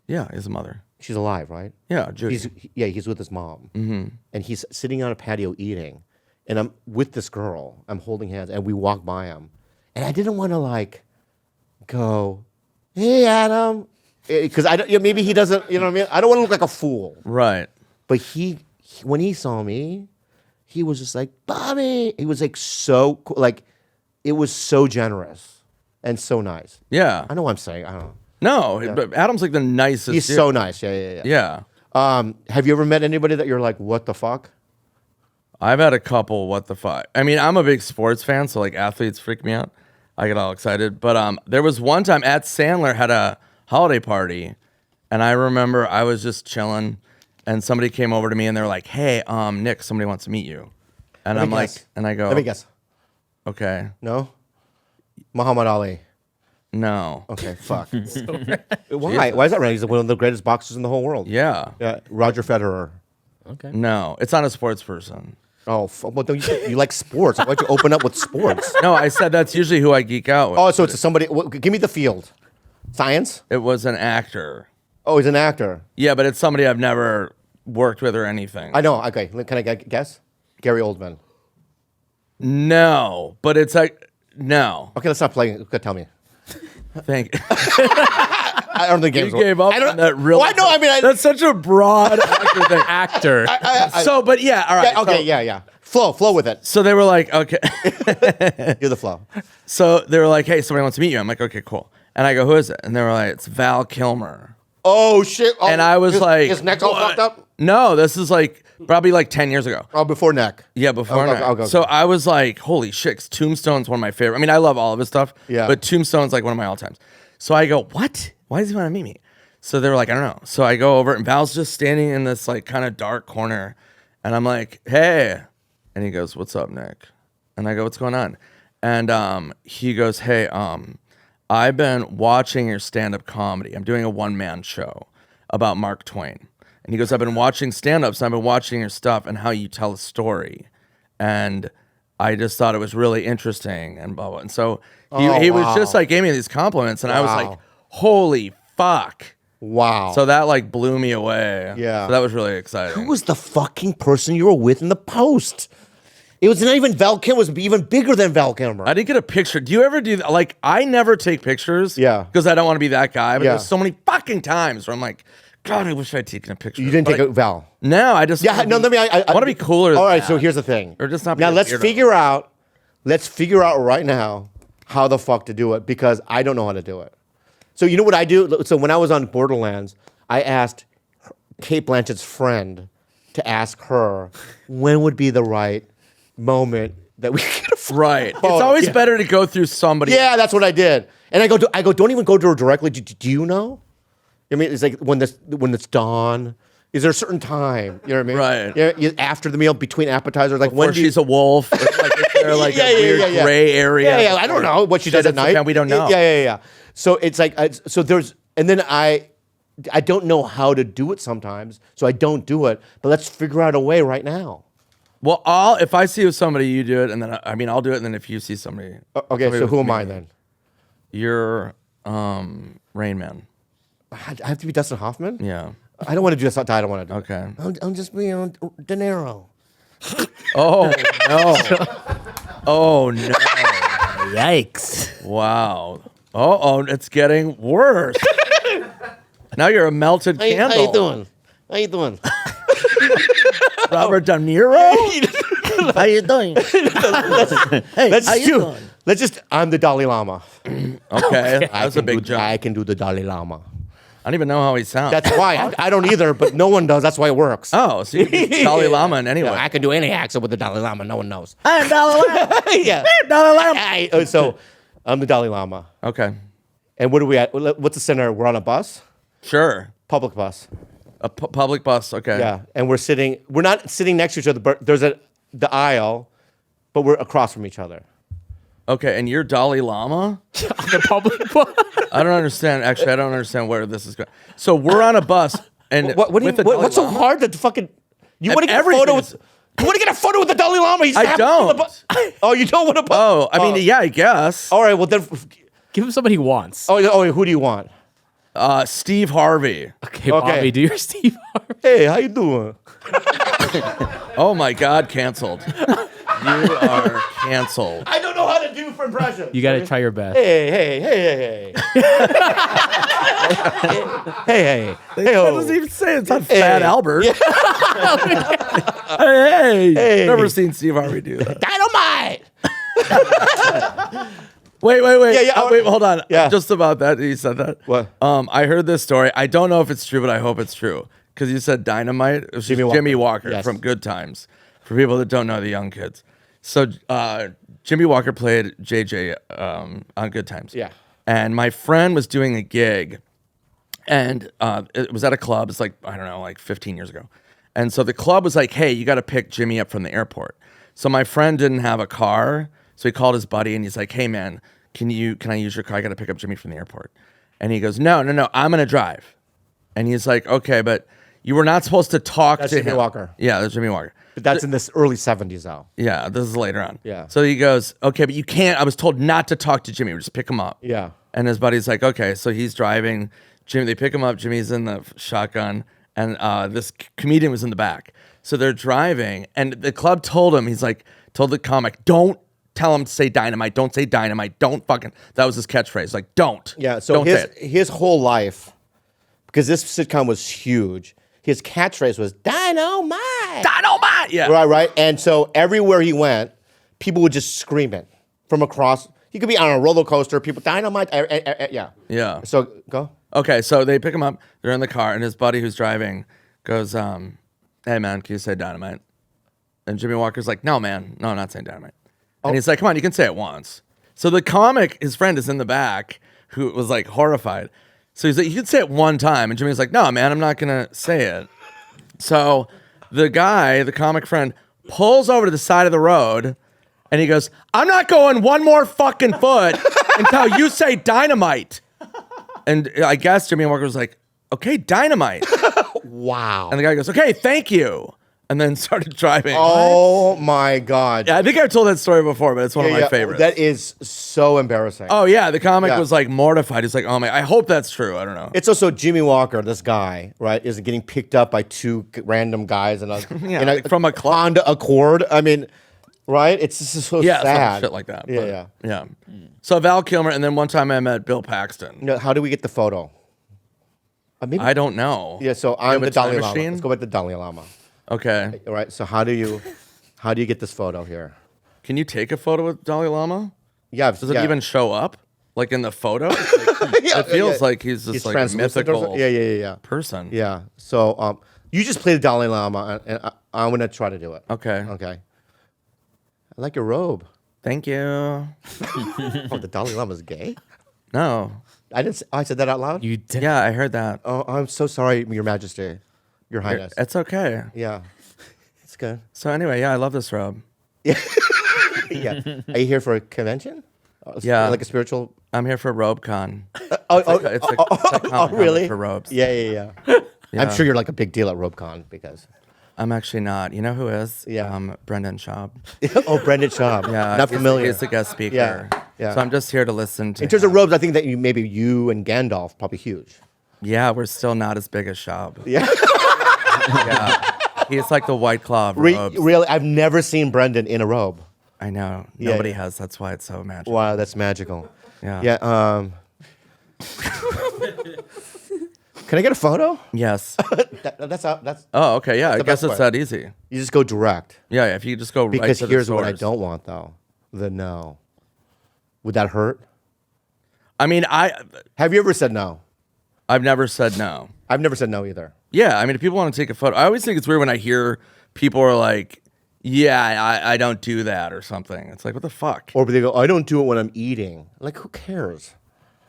Yeah, his mother. She's alive, right? Yeah, Judy. He's with his mom. Mm-hmm. And he's sitting on a patio eating. And I'm with this girl. I'm holding hands, and we walk by him. And I didn't want to like go, "Hey, Adam," because maybe he doesn't. You know what I mean? I don't want to look like a fool. Right. But he when he saw me, he was just like, "Bobby." He was like so cool. Like it was so generous and so nice. Yeah. I know what I'm saying. I don't know. No, but Adam's like the nicest. He's dude. so nice. Yeah. Yeah. Have you ever met anybody that you're like, what the fuck? I've had a couple. What the fuck? I mean, I'm a big sports fan, so like athletes freak me out. I get all excited. But there was one time at Sandler had a holiday party, and I remember I was just chilling, and somebody came over to me and they're like, "Hey, Nick, somebody wants to meet you," and I'm like, and I go, Let me guess. "Okay, No? Muhammad Ali. no, Okay, fuck. Why? Why is that right? He's one of the greatest boxers in the whole world. yeah, Roger Federer. Okay. no, it's not a sports person." Oh, well, you like sports. Why'd you open up with sports? No, I said that's usually who I geek out with. Oh, so it's somebody. Give me the field. Science? It was an actor. Oh, he's an actor. Yeah, but it's somebody I've never worked with or anything. I know. Okay, can I guess? Gary Oldman. No, but it's like no. Okay, let's stop playing. Okay, tell me. Thank. I don't think You games. gave up I don't on that real. Well, I know. I mean, that's such a broad actor thing. Actor. So, but yeah, all right. yeah, okay, so, yeah. Flow with it. So they were like, okay. You're the flow. So they were like, hey, somebody wants to meet you. I'm like, okay, cool. And I go, who is it? And they were like, it's Val Kilmer. Oh shit! Oh, And I was like, his neck's all what? fucked up. No, this is like probably like 10 years ago. Oh, before neck. Yeah, before Okay, now. okay. So I was like, holy shit, 'cause Tombstone's one of my favorite. I mean, I love all of his stuff. Yeah. But Tombstone's like one of my all times. So I go, what? Why does he want to meet me? So they were like, I don't know. So I go over and Val's just standing in this like kind of dark corner. And I'm like, hey. And he goes, what's up, Nick? And I go, what's going on? And he goes, hey, I've been watching your stand-up comedy. I'm doing a one-man show about Mark Twain. And he goes, I've been watching stand-ups, and I've been watching your stuff and how you tell a story. And I just thought it was really interesting and blah, blah. And so he was just like, gave me these compliments, and I was like, holy fuck. Wow. So that like blew me away. Yeah. So that was really exciting. Who was the fucking person you were with in the post? It was not even Val Kilmer. It was even bigger than Val Kilmer. I didn't get a picture. Do you ever do that? Like, I never take pictures. Yeah. Because I don't want to be that guy. But Yeah. there's so many fucking times where I'm like, God, I wish I'd taken a picture. You didn't take a Val. No, I just Yeah, no, let me. I want to be cooler. All than right, that. so here's the thing. Or just not be now. a Let's weirdo. figure out right now how the fuck to do it because I don't know how to do it. So you know what I do? So when I was on Borderlands, I asked Kate Blanchett's friend to ask her when would be the right moment that we could afford. Right. It's photo. always Yeah. better to go through somebody. Yeah, that's what I did. And I go, don't even go to her directly. Do you know? I mean, it's like when it's dawn. Is there a certain time? You know what I mean? Right. Yeah, after the meal, between appetizers, like Or she's a wolf. Or like, is there like a weird gray area? Yeah, I don't know what she does at night. We don't know. Yeah. So it's like, so there's, and then I don't know how to do it sometimes, so I don't do it. But let's figure out a way right now. Well, if I see somebody, you do it, and then I'll do it, and then if you see somebody, Okay, somebody so with who am me, I then? You're Rain Man. I have to be Dustin Hoffman? Yeah. I don't want to do this. I don't want to do Okay. it. I'm just being De Niro. Oh no. Oh no. Yikes. Wow. Oh, it's getting worse. Now you're a melted candle. How you doing? How you doing? Robert De Niro? How you doing? Hey, Let's how you do. doing? Let's just. I'm the Dalai Lama. Okay, that's a big jump. I can do the Dalai Lama. I don't even know how he sounds. That's why I don't either, but no one does. That's why it works. Oh, so you can Dalai Lama in any way. Yeah, I can do any accent with the Dalai Lama. No one knows. I'm Dalai Lama. Yeah. Dalai Lama. So I'm the Dalai Lama. Okay, And what are we at? What's the center? We're on a bus? sure. Public bus. A public bus. Okay. Yeah. And we're not sitting next to each other, but there's the aisle, but we're across from each other. Okay, and you're Dalai Lama? On the public one. I don't understand. Actually, I don't understand where this is going. So we're on a bus, and What's so hard to fucking? You want to get a everything photo is- with? You want to get a photo with the Dalai Lama? He's I happy on the don't. bu- Oh, you don't want to? Oh, I mean, yeah, I guess. All right. Well then. Give him somebody he wants. Oh, who do you want? Steve Harvey. Okay, Bobby, do your Steve Harvey. Hey, how you doing? Oh my God, canceled. You are canceled. I don't know how to do for impressions. You got to try your best. Hey. hey. What does he even say? It's not Fat Albert. Hey. Never seen Steve Harvey do that. Dynamite. Wait. Yeah. Wait, hold on. Yeah. Just about that. You said that. What? I heard this story. I don't know if it's true, but I hope it's true. Because you said dynamite. It was Jimmy Walker Yes. from Good Times. For people that don't know, the young kids. So Jimmy Walker played JJ on Good Times. Yeah. And my friend was doing a gig, and it was at a club. It's like, I don't know, like 15 years ago. And so the club was like, hey, you got to pick Jimmy up from the airport. So my friend didn't have a car. So he called his buddy and he's like, hey man, can I use your car? I got to pick up Jimmy from the airport. And he goes, no, I'm going to drive. And he's like, okay, but you were not supposed to talk That's to Jimmy him. Walker. Yeah, that's Jimmy Walker. But that's in this early 70s now. Yeah, this is later on. Yeah. So he goes, okay, but you can't. I was told not to talk to Jimmy. Just pick him up. Yeah. And his buddy's like, okay. So he's driving. They pick him up. Jimmy's in the shotgun. And this comedian was in the back. So they're driving. And the club told the comic, don't tell him to say dynamite. Don't say dynamite. Don't fucking. That was his catchphrase. Like, don't. Yeah. So don't say it. his whole life, because this sitcom was huge, his catchphrase was dynamite. Dynamite. Yeah. Right. And so everywhere he went, people would just scream it from across. He could be on a roller coaster. People dynamite. Yeah. Yeah. So go. Okay, so they pick him up. They're in the car, and his buddy who's driving goes, hey, man, can you say dynamite? And Jimmy Walker's like, no, man. No, I'm not saying dynamite. And he's like, come on, you can say it once. So the comic, his friend is in the back, who was like horrified. So he's like, you can say it one time. And Jimmy's like, no, man, I'm not going to say it. So the guy, the comic friend, pulls over to the side of the road, and he goes, I'm not going one more fucking foot until you say dynamite. And I guess Jimmy Walker was like, okay, dynamite. Wow. And the guy goes, okay, thank you. And then started driving. Oh my God. Yeah, I think I've told that story before, but it's one of my favorites. That is so embarrassing. Oh yeah, the comic Yeah. was like mortified. He's like, oh my, I hope that's true. I don't know. It's also Jimmy Walker, this guy, right, is getting picked up by two random guys in a, Yeah, in a like from a club. Honda Accord. I mean, right? It's just so Yeah, sad. some shit like that. Yeah, but, yeah. So Val Kilmer, and then one time I met Bill Paxton. You know, how do we get the photo? Maybe, I don't know. yeah, so You I'm have the a time Dalai Lama. machine? Let's go back to Dalai Lama. Okay. All right, so how do you get this photo here? Can you take a photo with Dalai Lama? Yeah, Does it even show up? Like in the photo? It feels like he's just like a translucent or mythical something. Yeah. person. Yeah. So you just play the Dalai Lama, and I'm gonna try to do it. Okay. Okay. I like your robe. Thank you. Oh, the Dalai Lama's gay? No. I didn't. I said that out loud. You did. Yeah, I heard that. Oh, I'm so sorry, Your Majesty, Your Highness. It's okay. Yeah, it's good. So anyway, yeah, I love this robe. Yeah. Are you here for a convention? Yeah. Like a spiritual. I'm here for RobeCon. It's a Oh, comic really? for robes. Yeah. Yeah. I'm sure you're like a big deal at RobeCon because. I'm actually not. You know who is? Yeah. Brendan Schaub. Oh, Brendan Schaub. Yeah. Not familiar. He's a guest speaker. Yeah. So I'm just here to listen to In terms of him. robes, I think that maybe you and Gandalf probably huge. Yeah, we're still not as big as Schaub. Yeah. Yeah. He's like the White Claw of robes. Really, I've never seen Brendan in a robe. I know. Yeah. Nobody has. That's why it's so magical. Wow, that's magical. Yeah. Yeah. Can I get a photo? Yes. That's Oh, okay. Yeah. I the guess best it's way. that easy. you just go direct. Yeah. If you just go right Because to the here's what I source. don't want though. The no. Would that hurt? I mean, Have you ever said no? I've never said no. I've never said no either. Yeah. I mean, if people want to take a photo, I always think it's weird when I hear people are like, yeah, I don't do that or something. It's like, what the fuck? Or they go, I don't do it when I'm eating. Like, who cares?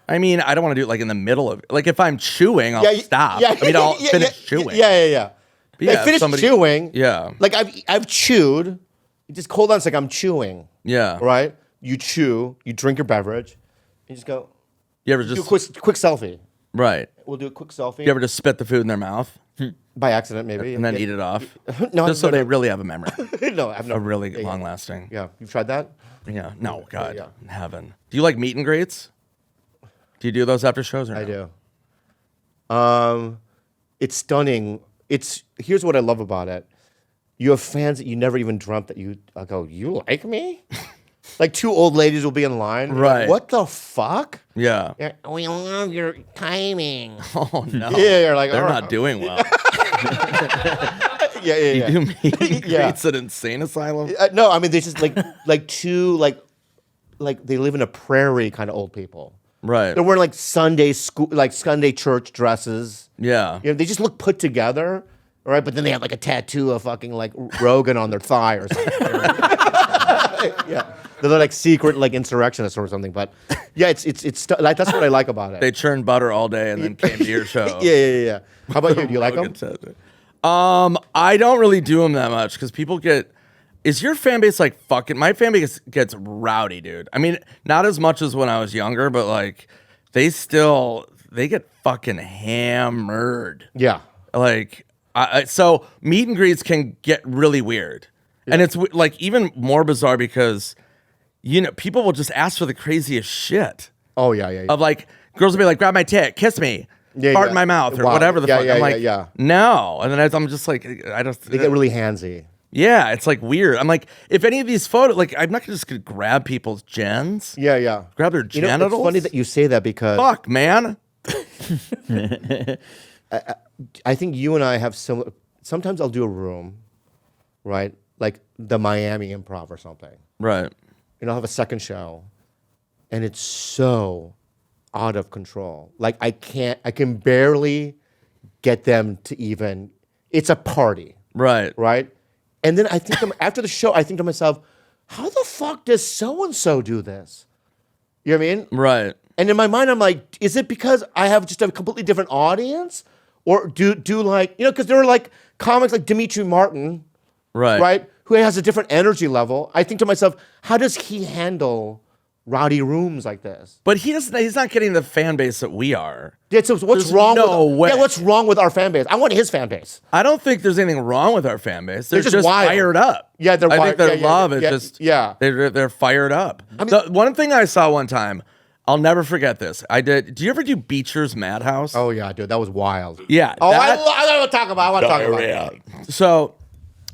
I mean, I don't want to do it like in the middle of, like if I'm chewing, I'll stop. I mean, I'll finish chewing. Yeah. But Like, yeah, if finish somebody- chewing. Yeah. Like I've chewed. You just hold on a second. I'm chewing. Yeah. Right. You chew. You drink your beverage. You just go. You ever Do a just, quick selfie. right. We'll do a quick selfie. You ever just spit the food in their mouth By accident, maybe. and then eat it off? No, Just so no, they no. really have a memory. No, I've A never. really yeah, long lasting. Yeah, you've tried that. Yeah. No, God. yeah. In heaven. Do you like meet and greets? Do you do those after shows or no? I do. It's stunning. Here's what I love about it. You have fans that you never even dreamt that you. I go, you like me? Like two old ladies will be in line. You're like, Right. what the fuck? Yeah. We love your timing. Oh, no. Yeah, you're like, They're "Oh." not doing well. Yeah. You do meet and Yeah. greets at insane asylum? No, I mean they just like two like they live in a prairie kind of old people. Right. They're wearing like Sunday school, like Sunday church dresses. Yeah. You know, they just look put together, right? But then they have like a tattoo of fucking like Rogan on their thigh or something. Yeah, they're like secret like insurrectionists or something. But yeah, like that's what I like about it. They churned butter all day and then came to your show. Yeah. How about you? Do you like them? Rogan said it. I don't really do them that much because people get. Is your fan base like fucking? My fan base gets rowdy, dude. I mean, not as much as when I was younger, but like, they get fucking hammered. Yeah. Like, so meet and greets can get really weird, and it's like even more bizarre because, you know, people will just ask for the craziest shit. Oh yeah. Of like, girls will be like, grab my tit, kiss me. Yeah, fart yeah. in my mouth or Wow. whatever the Yeah, fuck. yeah, I'm yeah, like, yeah. no. And then I'm just like, They get really handsy. yeah, it's like weird. I'm like, if any of these photos, like, I'm not just gonna grab people's gens. Yeah. Grab their You know, genitals. it's funny that you say that because Fuck, man. I think you and I have similar. Sometimes I'll do a room, right? Like the Miami Improv or something. Right. And I'll have a second show, and it's so out of control. Like I can barely get them to even. It's a party, Right. right? And then I think after the show, I think to myself, how the fuck does so and so do this? You know what I mean? Right. And in my mind, I'm like, is it because I have just a completely different audience? Or do like, you know, because there are like comics like Dimitri Martin, Right. right? Who has a different energy level. I think to myself, how does he handle rowdy rooms like this. But he's not getting the fan base that we are. Yeah, so what's There's wrong no with way. Yeah, what's wrong with our fan base? I want his fan base. I don't think there's anything wrong with our fan base. They're just just wild. fired up. Yeah, they're I wild. think their Yeah, yeah, love yeah, is yeah, just yeah. They're fired up. One thing I saw one time, I'll never forget this. Do you ever do Beecher's Madhouse? Oh yeah, dude, that was wild. Yeah. Oh, that- I want to talk about. It. So,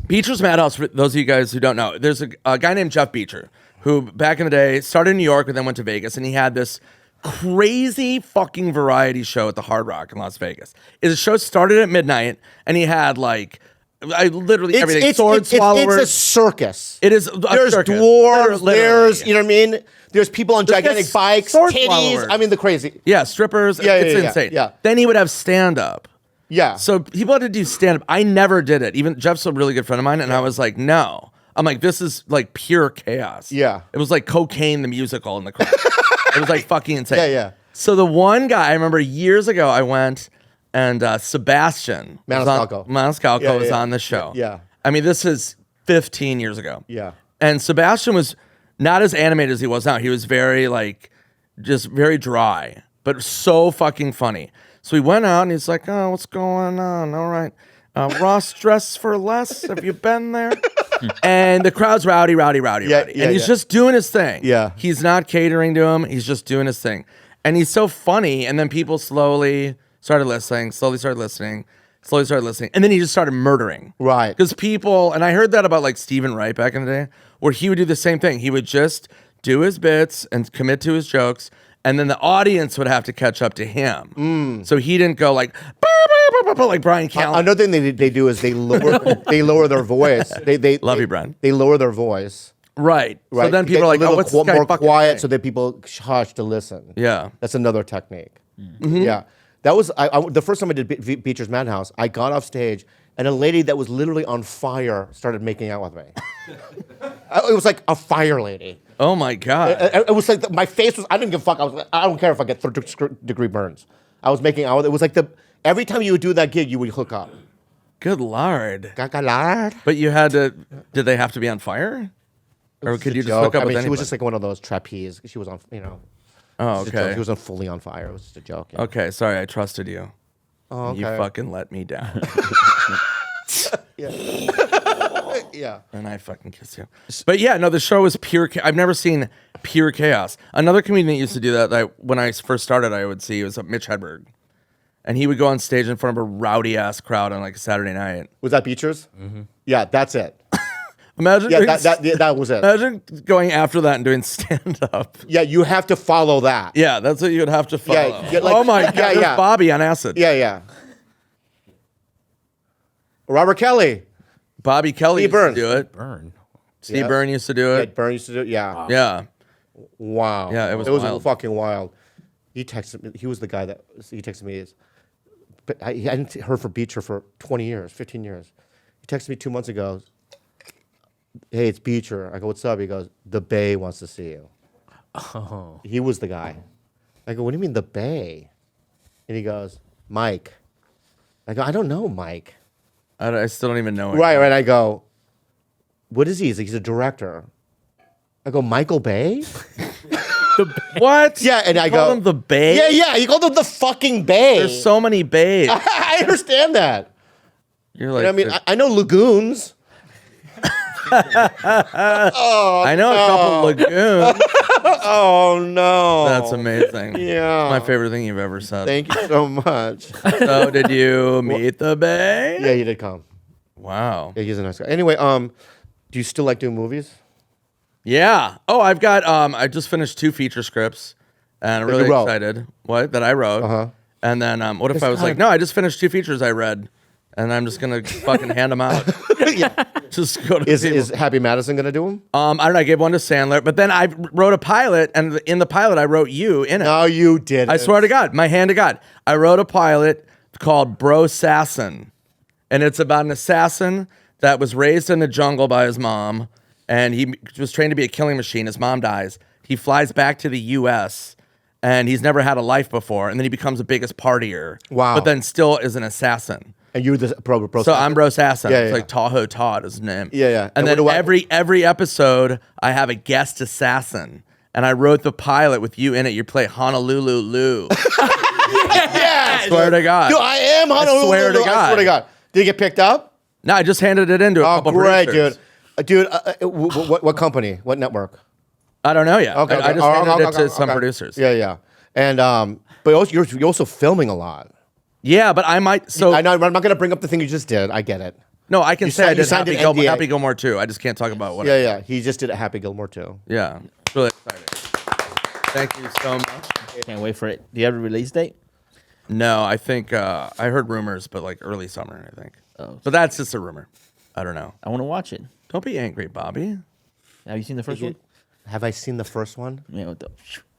Beecher's Madhouse, for those of you guys who don't know, there's a guy named Jeff Beecher who back in the day started in New York but then went to Vegas, and he had this crazy fucking variety show at the Hard Rock in Las Vegas. His show started at midnight, and he had everything. Sword swallowers. It's a circus. It is. There's circus. dwarves. Literally. There's, you know what I mean? There's people on gigantic just bikes, sword titties. swallowers. I mean, the crazy. Yeah, strippers. Yeah, it's yeah, insane. yeah. Then he would have stand up. Yeah. So people had to do stand up. I never did it. Even Jeff's a really good friend of mine, and I was like, no. I'm like, this is like pure chaos. Yeah. It was like Cocaine the musical in the crowd. It was like fucking insane. Yeah, yeah. So the one guy, I remember years ago, I went and Sebastian Maniscalco. was Yeah. on the show. Yeah. I mean, this is 15 years ago. Yeah. And Sebastian was not as animated as he was now. He was very just very dry, but so fucking funny. So he went out and he's like, oh, what's going on? All right. Ross Dress for Less. Have you been there? And the crowd's rowdy. Yeah, And he's just doing his thing. Yeah. He's not catering to him. He's just doing his thing. And he's so funny. And then people slowly started listening. And then he just started murdering. Right. Because people, and I heard that about like Stephen Wright back in the day, where he would do the same thing. He would just do his bits and commit to his jokes. And then the audience would have to catch up to him. So he didn't go like, like Brian Callen. Another thing they do is they lower their voice. They Love you, Brian. They lower their voice. Right. Right. So then people are like, oh, what's this guy more fucking quiet saying? so that people hush to listen. Yeah. That's another technique. Yeah. That was the first time I did Beecher's Madhouse. I got off stage and a lady that was literally on fire started making out with me. It was like a fire lady. Oh my God. It was like my face was. I didn't give a fuck. I was like, I don't care if I get third-degree burns. I was making out with. It was like every time you would do that gig, you would hook up. Good Lord. Gagalard. But you had to, did they have to be on fire? Or could you just hook up with she anybody? was just like one of those trapeze. She was on, Oh, just a joke. okay. She wasn't fully on fire. It was just a joke. Yeah. Okay, sorry, I trusted you. Oh, okay. You fucking let me down. Yeah. And I fucking kiss you. But yeah, no, the show was pure. I've never seen pure chaos. Another comedian that used to do that, when I first started, I would see was Mitch Hedberg, and he would go on stage in front of a rowdy ass crowd on like a Saturday night. Was that Beecher's? Mm-hmm. Yeah, that's it. Imagine, Yeah, that was it. imagine going after that and doing stand up. Yeah, you have to follow that. Yeah, that's what you would have to follow. Yeah, like- oh my yeah, God, there's yeah. Bobby on acid. Yeah. Robert Kelly. Bobby Kelly Steve used Burns. to do it. Burn. Steve Yeah. Byrne used to do Yeah, it. Burn used to do it. Yeah. Yeah. Wow. Yeah, it was wild. fucking wild. He texted me. He was the guy that he texted me. But I hadn't heard from Beecher for 20 years, 15 years. He texted me 2 months ago. Hey, it's Beecher. I go, what's up? He goes, the Bay wants to see you. Oh. He was the guy. I go, what do you mean the Bay? And he goes, Mike. I go, I don't know Mike. I still don't even know it. Right. I go, what is he? He's a director. I go, Michael Bay? What? Yeah, and I call go, him the Bay? Yeah. He called him the fucking Bay. There's so many bays. I understand that. You're You like, know what I mean, I know lagoons. I know a couple lagoons. Oh no, That's amazing. Yeah. My favorite thing you've ever said. Thank you so much. So did you meet the Bay? Yeah, he did come. Wow. Yeah, he's a nice guy. Anyway, do you still like doing movies? Yeah. Oh, I've got I just finished 2 feature scripts and I'm That you really wrote? excited. What? That I wrote. Uh-huh. And then what if I was like, no, I just finished 2 features I read and I'm just gonna fucking hand them out. Yeah. Just go to Is people. Happy Madison gonna do them? I don't know, I gave one to Sandler, but then I wrote a pilot and in the pilot I wrote you in it. No, you did. I swear to God, my hand to God. I wrote a pilot called Bro Assassin. And it's about an assassin that was raised in the jungle by his mom. And he was trained to be a killing machine. His mom dies. He flies back to the U.S. and he's never had a life before. And then he becomes the biggest partier. Wow. But then still is an assassin. And you're the pro. So I'm Bro Assassin. Yeah, It's yeah. like Tahoe Todd is his name. Yeah. And And then what do I- every episode, I have a guest assassin. and I wrote the pilot with you in it. You play Honolulu Lou. Yeah, Swear to God. Dude, I am Honolulu. swear to I swear to God. God. Did it get picked up? No, I just handed it in to a Oh, couple great, producers. dude. What company? What network? I don't know yet. Okay, I just handed it to some producers. Yeah. And but also, you're also filming a lot. Yeah, but I might. So I know I'm not going to bring up the thing you just did. I get it. no, I can say I you did signed Happy, an NDA. Happy Gilmore too. I just can't talk about what. Yeah. He just did a Happy Gilmore too. Yeah, it's really exciting. Thank you so much. Can't wait for it. Do you have a release date? No, I think I heard rumors, but like early summer, I think. Oh. But that's just a rumor. I don't know. I want to watch it. Don't be angry, Bobby. Have you seen the first one? Have I seen the first one? Yeah. What the?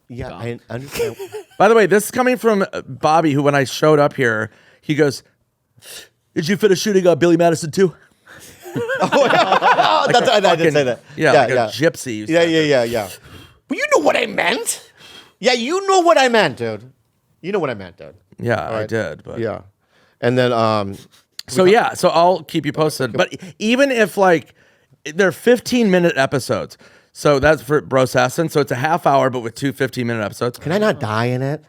Yeah, God. I understand. By the way, this is coming from Bobby, who when I showed up here, he goes, "Did you finish shooting Billy Madison too?" I didn't say that. Yeah, like a gypsy. you said. Yeah. But you know what I meant. Yeah, you know what I meant, dude. You know what I meant, dude. Yeah, I right. did. But Yeah. And then So I'll keep you posted. But even if like they're 15-minute episodes, so that's for Brosassin. So it's a half hour, but with two 15-minute episodes. can I not die in it?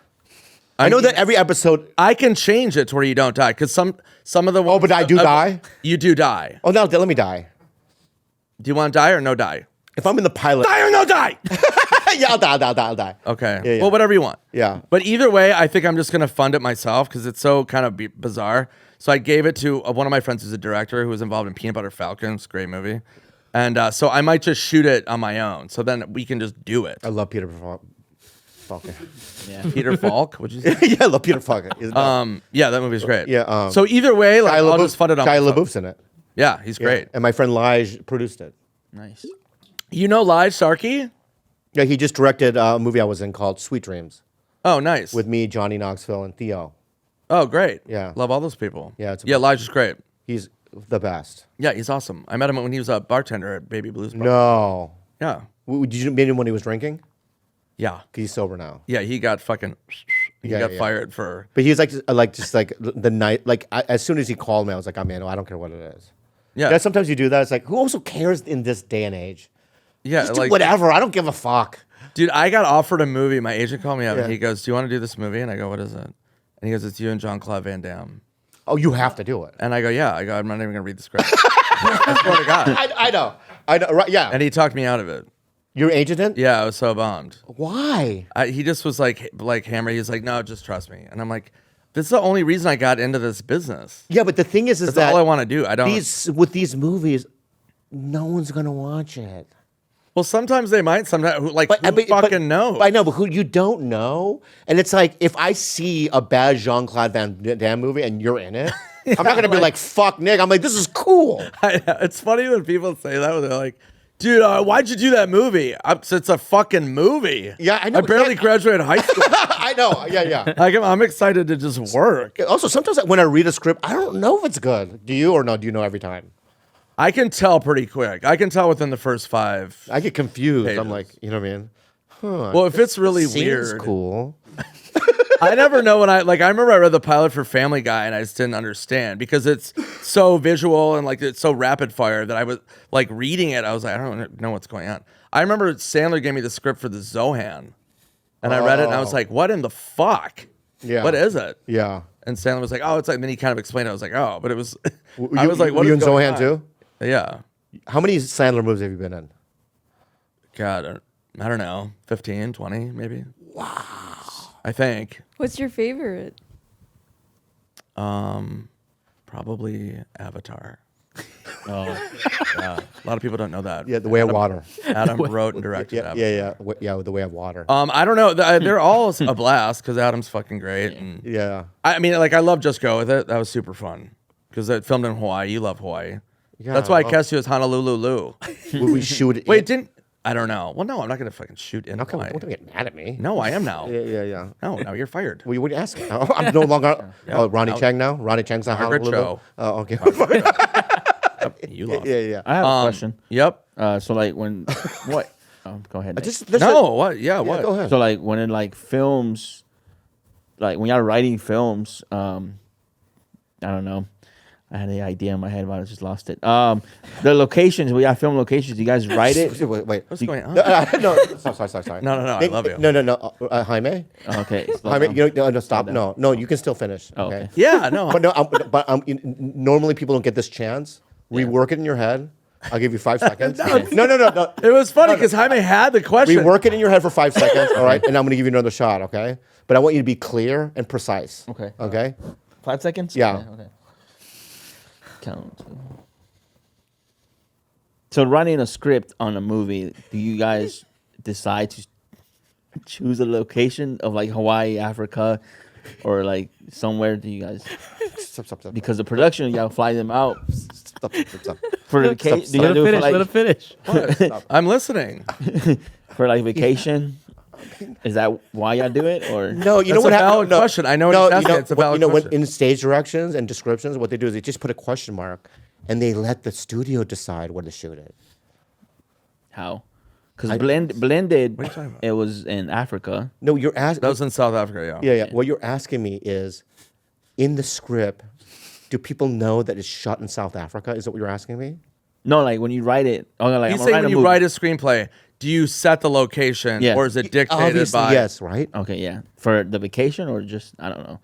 I know that every episode. I can change it to where you don't die because some of the Oh, but I do die? You do die. Oh no, let me die. Do you want to die or no die? If I'm in the pilot, Die or no die. yeah, I'll die. Okay. Yeah. Well, whatever you want. Yeah. But either way, I think I'm just gonna fund it myself because it's so kind of bizarre. So I gave it to one of my friends who's a director who was involved in Peanut Butter Falcon. It's a great movie. And so I might just shoot it on my own. So then we can just do it. I love Peter Falcon. Peter Falk, would you say? Yeah, I love Peter Falcon. Yeah, that movie's great. Yeah, so either way, like I'll just fund it on Shia myself. LaBeouf's in it. Yeah, he's great. Yeah. And my friend Lige produced it. Nice. You know Lige Sarkey? Yeah, he just directed a movie I was in called Sweet Dreams Oh, nice. with me, Johnny Knoxville, and Theo. Oh, great. Yeah. Love all those people. Yeah, Yeah, Lige is great. He's the best. Yeah, he's awesome. I met him when he was a bartender at Baby Blues Bar. No. Yeah. Did you meet him when he was drinking? Yeah. 'Cause he's sober now. Yeah, he got fucking he Yeah, got yeah. fired for But he was just like the night, like as soon as he called me, I was like, I'm in. I don't care what it is. Yeah. Yeah, sometimes you do that. It's like, who also cares in this day and age? Yeah, Just do like whatever. I don't give a fuck. dude, I got offered a movie. My agent called me up Yeah. and he goes, "Do you want to do this movie?" And I go, "What is it?" And he goes, "It's you and Jean-Claude Van Damme." Oh, you have to do it. And I go, "Yeah." I go, "I'm not even gonna read the script." I swear to God. I know. Right? Yeah. And he talked me out of it. Your agent did? Yeah, I was so bummed. Why? He just was like hammer. He's like, "No, just trust me." And I'm like, "This is the only reason I got into this business. Yeah, but the thing is That's that all I want to do. I don't." with these movies, no one's gonna watch it. Well, sometimes they might. Sometimes, who fucking knows? I know, but who you don't know, and it's like if I see a bad Jean-Claude Van Damme movie and you're in it, I'm not gonna be like, "Fuck, Nick." I'm like, "This is cool." It's funny when people say that. They're like, "Dude, why'd you do that movie?" It's a fucking movie. Yeah, I know. I barely graduated high school. I know. Yeah. Like, I'm excited to just work. Also, sometimes when I read a script, I don't know if it's good. Do you or no? Do you know every time? I can tell pretty quick. I can tell within the first 5. I get confused. Pages. I'm like, you know what I mean? Huh, Well, if it's really seems weird, cool. I never know when I remember I read the pilot for Family Guy and I just didn't understand because it's so visual and like it's so rapid fire that I was like reading it. I was like, I don't know what's going on. I remember Sandler gave me the script for the Zohan, and I read it and I was like, what in the fuck? Yeah. What is it? Yeah. And Sandler was like, oh, it's like. And then he kind of explained it. I was like, oh, but it was. Were I was like, what were you is in going Zohan on? too? Yeah. How many Sandler movies have you been in? God, I don't know, 15, 20, maybe. Wow. I think. What's your favorite? Probably Avatar. Oh, Yeah. A lot of people don't know that. Yeah, The Way of Water. Adam wrote and directed Avatar. Yeah, The Way of Water. I don't know. They're all a blast because Adam's fucking great. And Yeah. I mean, like, I love Just Go With It. That was super fun because it filmed in Hawaii. You love Hawaii. Yeah, That's why I well- cast you as Honolulu. Would we shoot it? Wait, didn't I don't know. Well, no, I'm not gonna fucking shoot in How come? Hawaii. Don't get mad at me. No, I am now. Yeah. No, now you're fired. What are you asking? Oh, I'm no longer. Oh, Ronnie no. Chang now. Ronnie Chang's not Margaret Honolulu. Cho. Oh, okay. You lost. yeah. I have a question. Yep. So like when what? Go ahead. Nick. Just No. What? Yeah. What? Go ahead. So like when it like films, like when y'all writing films, I don't know. I had an idea in my head, but I just lost it. The locations, I film locations. You guys write it? Wait. What's going on? No, sorry. No, I love you. No. Jaime? Okay. slow Jaime, down. no, stop. No, you can still finish. Oh, Okay. okay. Yeah, no. But normally people don't get this chance. Rework it in your head. I'll give you 5 seconds. No. It was funny because Jaime had the question. Rework it in your head for 5 seconds, all right? And I'm going to give you another shot, okay? But I want you to be clear and precise. Okay. Okay? 5 seconds? Yeah. Okay. Count. So writing a script on a movie, do you guys decide to choose a location of like Hawaii, Africa, or like somewhere? Do you guys? Stop. Because the production, you gotta fly them out Stop. for the vacation. Do you Let gotta him do it finish. for Let him like, finish. I'm listening. for like vacation? Is that why y'all do it, or No, you know That's what a happened? valid question. I know what no, he's asking. It's a valid when question. in stage directions and descriptions, what they do is they just put a question mark, and they let the studio decide where to shoot it. how? Because blended, What are you talking about? it was in Africa. No, you're asking. That was in South Africa, Yeah. What you're asking me is, in the script, do people know that it's shot in South Africa? Is that what you're asking me? No, like when you write it. Oh, like He's I'm saying write when a you movie. write a screenplay, do you set the location Yeah. or is it dictated Obviously, by? yes, right? Okay, yeah, for the vacation or just I don't know.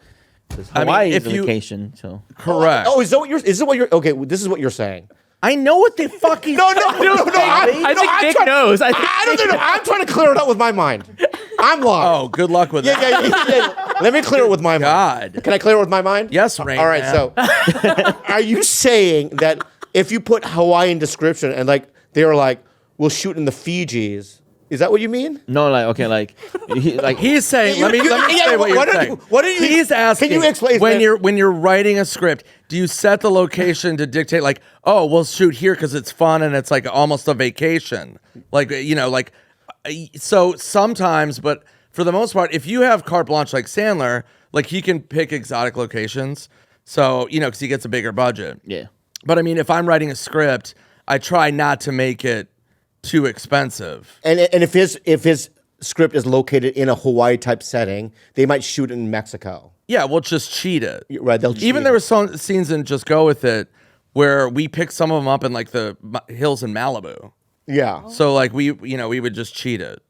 'Cause I mean, Hawaii if is a you- vacation, so Correct. Oh, is that what you're? Okay, this is what you're saying. I know what the fuck he's No. I think Nick knows. I think I'm trying to clear it up with my mind. I'm lost. Oh, good luck with that. Yeah. Let me clear it with my mind. God. Can I clear it with my mind? Yes, Rain All right. Man. So, are you saying that if you put Hawaiian description and like they were like, we'll shoot in the Fijis, is that what you mean? no, like okay, like He's saying, let me say what you're saying. What are you? He's asking. Can you explain when that? you're writing a script? Do you set the location to dictate like, oh, we'll shoot here because it's fun and it's like almost a vacation, so sometimes, but for the most part, if you have carte blanche like Sandler, like he can pick exotic locations, so because he gets a bigger budget. yeah. But I mean, if I'm writing a script, I try not to make it too expensive. And if his script is located in a Hawaii type setting, they might shoot in Mexico. Yeah, we'll just cheat it. Right? They'll Even cheat. there were some scenes in Just Go With It where we picked some of them up in like the hills in Malibu. Yeah. So like we would just cheat it.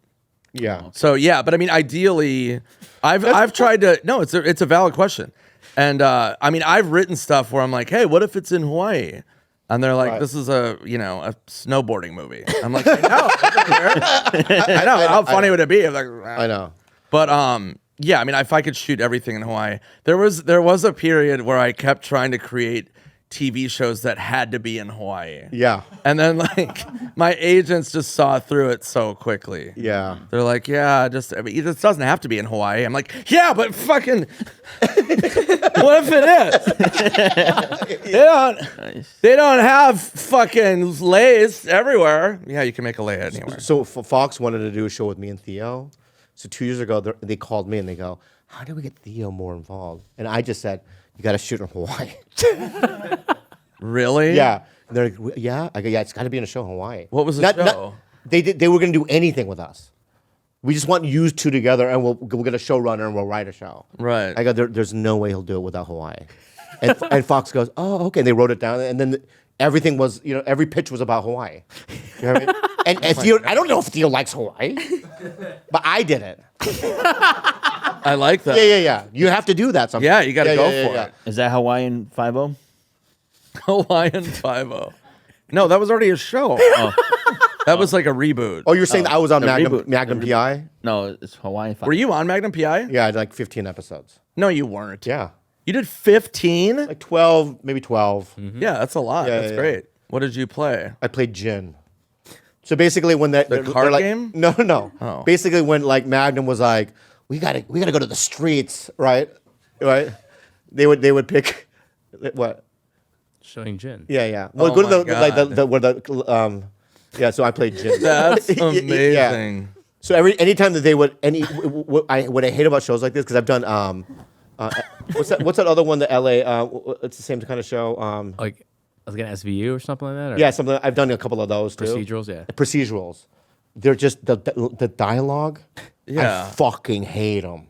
Yeah. So yeah, but I mean, ideally, I've tried to. No, it's a valid question, and I mean, I've written stuff where I'm like, hey, what if it's in Hawaii? And they're like, Right. this is a snowboarding movie. I'm like, I know, I know. How funny would it be? I'm like, I know. But yeah, I mean, if I could shoot everything in Hawaii, there was a period where I kept trying to create TV shows that had to be in Hawaii. Yeah. And then like my agents just saw through it so quickly. Yeah. They're like, yeah, it doesn't have to be in Hawaii. I'm like, yeah, but fucking what if it is? They don't have fucking lays everywhere. Yeah, you can make a lay anywhere. So Fox wanted to do a show with me and Theo. So 2 years ago, they called me and they go, how do we get Theo more involved? And I just said, you got to shoot in Hawaii. Really? Yeah. And they're like, yeah? I go, yeah, it's got to be in a show in Hawaii. What was the show? They were going to do anything with us. We just want you two together and we'll get a showrunner and we'll write a show. Right. I go, there's no way he'll do it without Hawaii. And Fox goes, oh, okay. And they wrote it down. And then everything was, every pitch was about Hawaii. You know what I mean? And Theo, I don't know if Theo likes Hawaii, but I did it. I like that. Yeah. You have to do that sometimes. Yeah, you got to go for yeah. it. Is that Hawaiian 5-0? Hawaiian 5-0. No, that was already a show. That was like a reboot. Oh, you're saying that I was on the Magnum, reboot. Magnum PI? No, it's Hawaiian 5. Were you on Magnum PI? Yeah, I had like 15 episodes. No, you weren't. Yeah. You did 15? Like 12, maybe 12. Yeah, that's a lot. Yeah, That's yeah, great. What did you play? I played Jin. So basically, when they're card like, game? No. Oh. Basically, when like Magnum was like, we gotta go to the streets, right? They would pick what? Showing Jin. Yeah. Well, Oh go to my the like God. the where the yeah. So I played Jin. That's Yeah. amazing. So anytime that they would what I hate about shows like this because I've done what's that other one, the LA it's the same kind of show Like, I was getting SVU or something like that? Or yeah, something. I've done a couple of those too. Procedurals, yeah. Procedurals. They're just the dialogue. Yeah. I fucking hate them.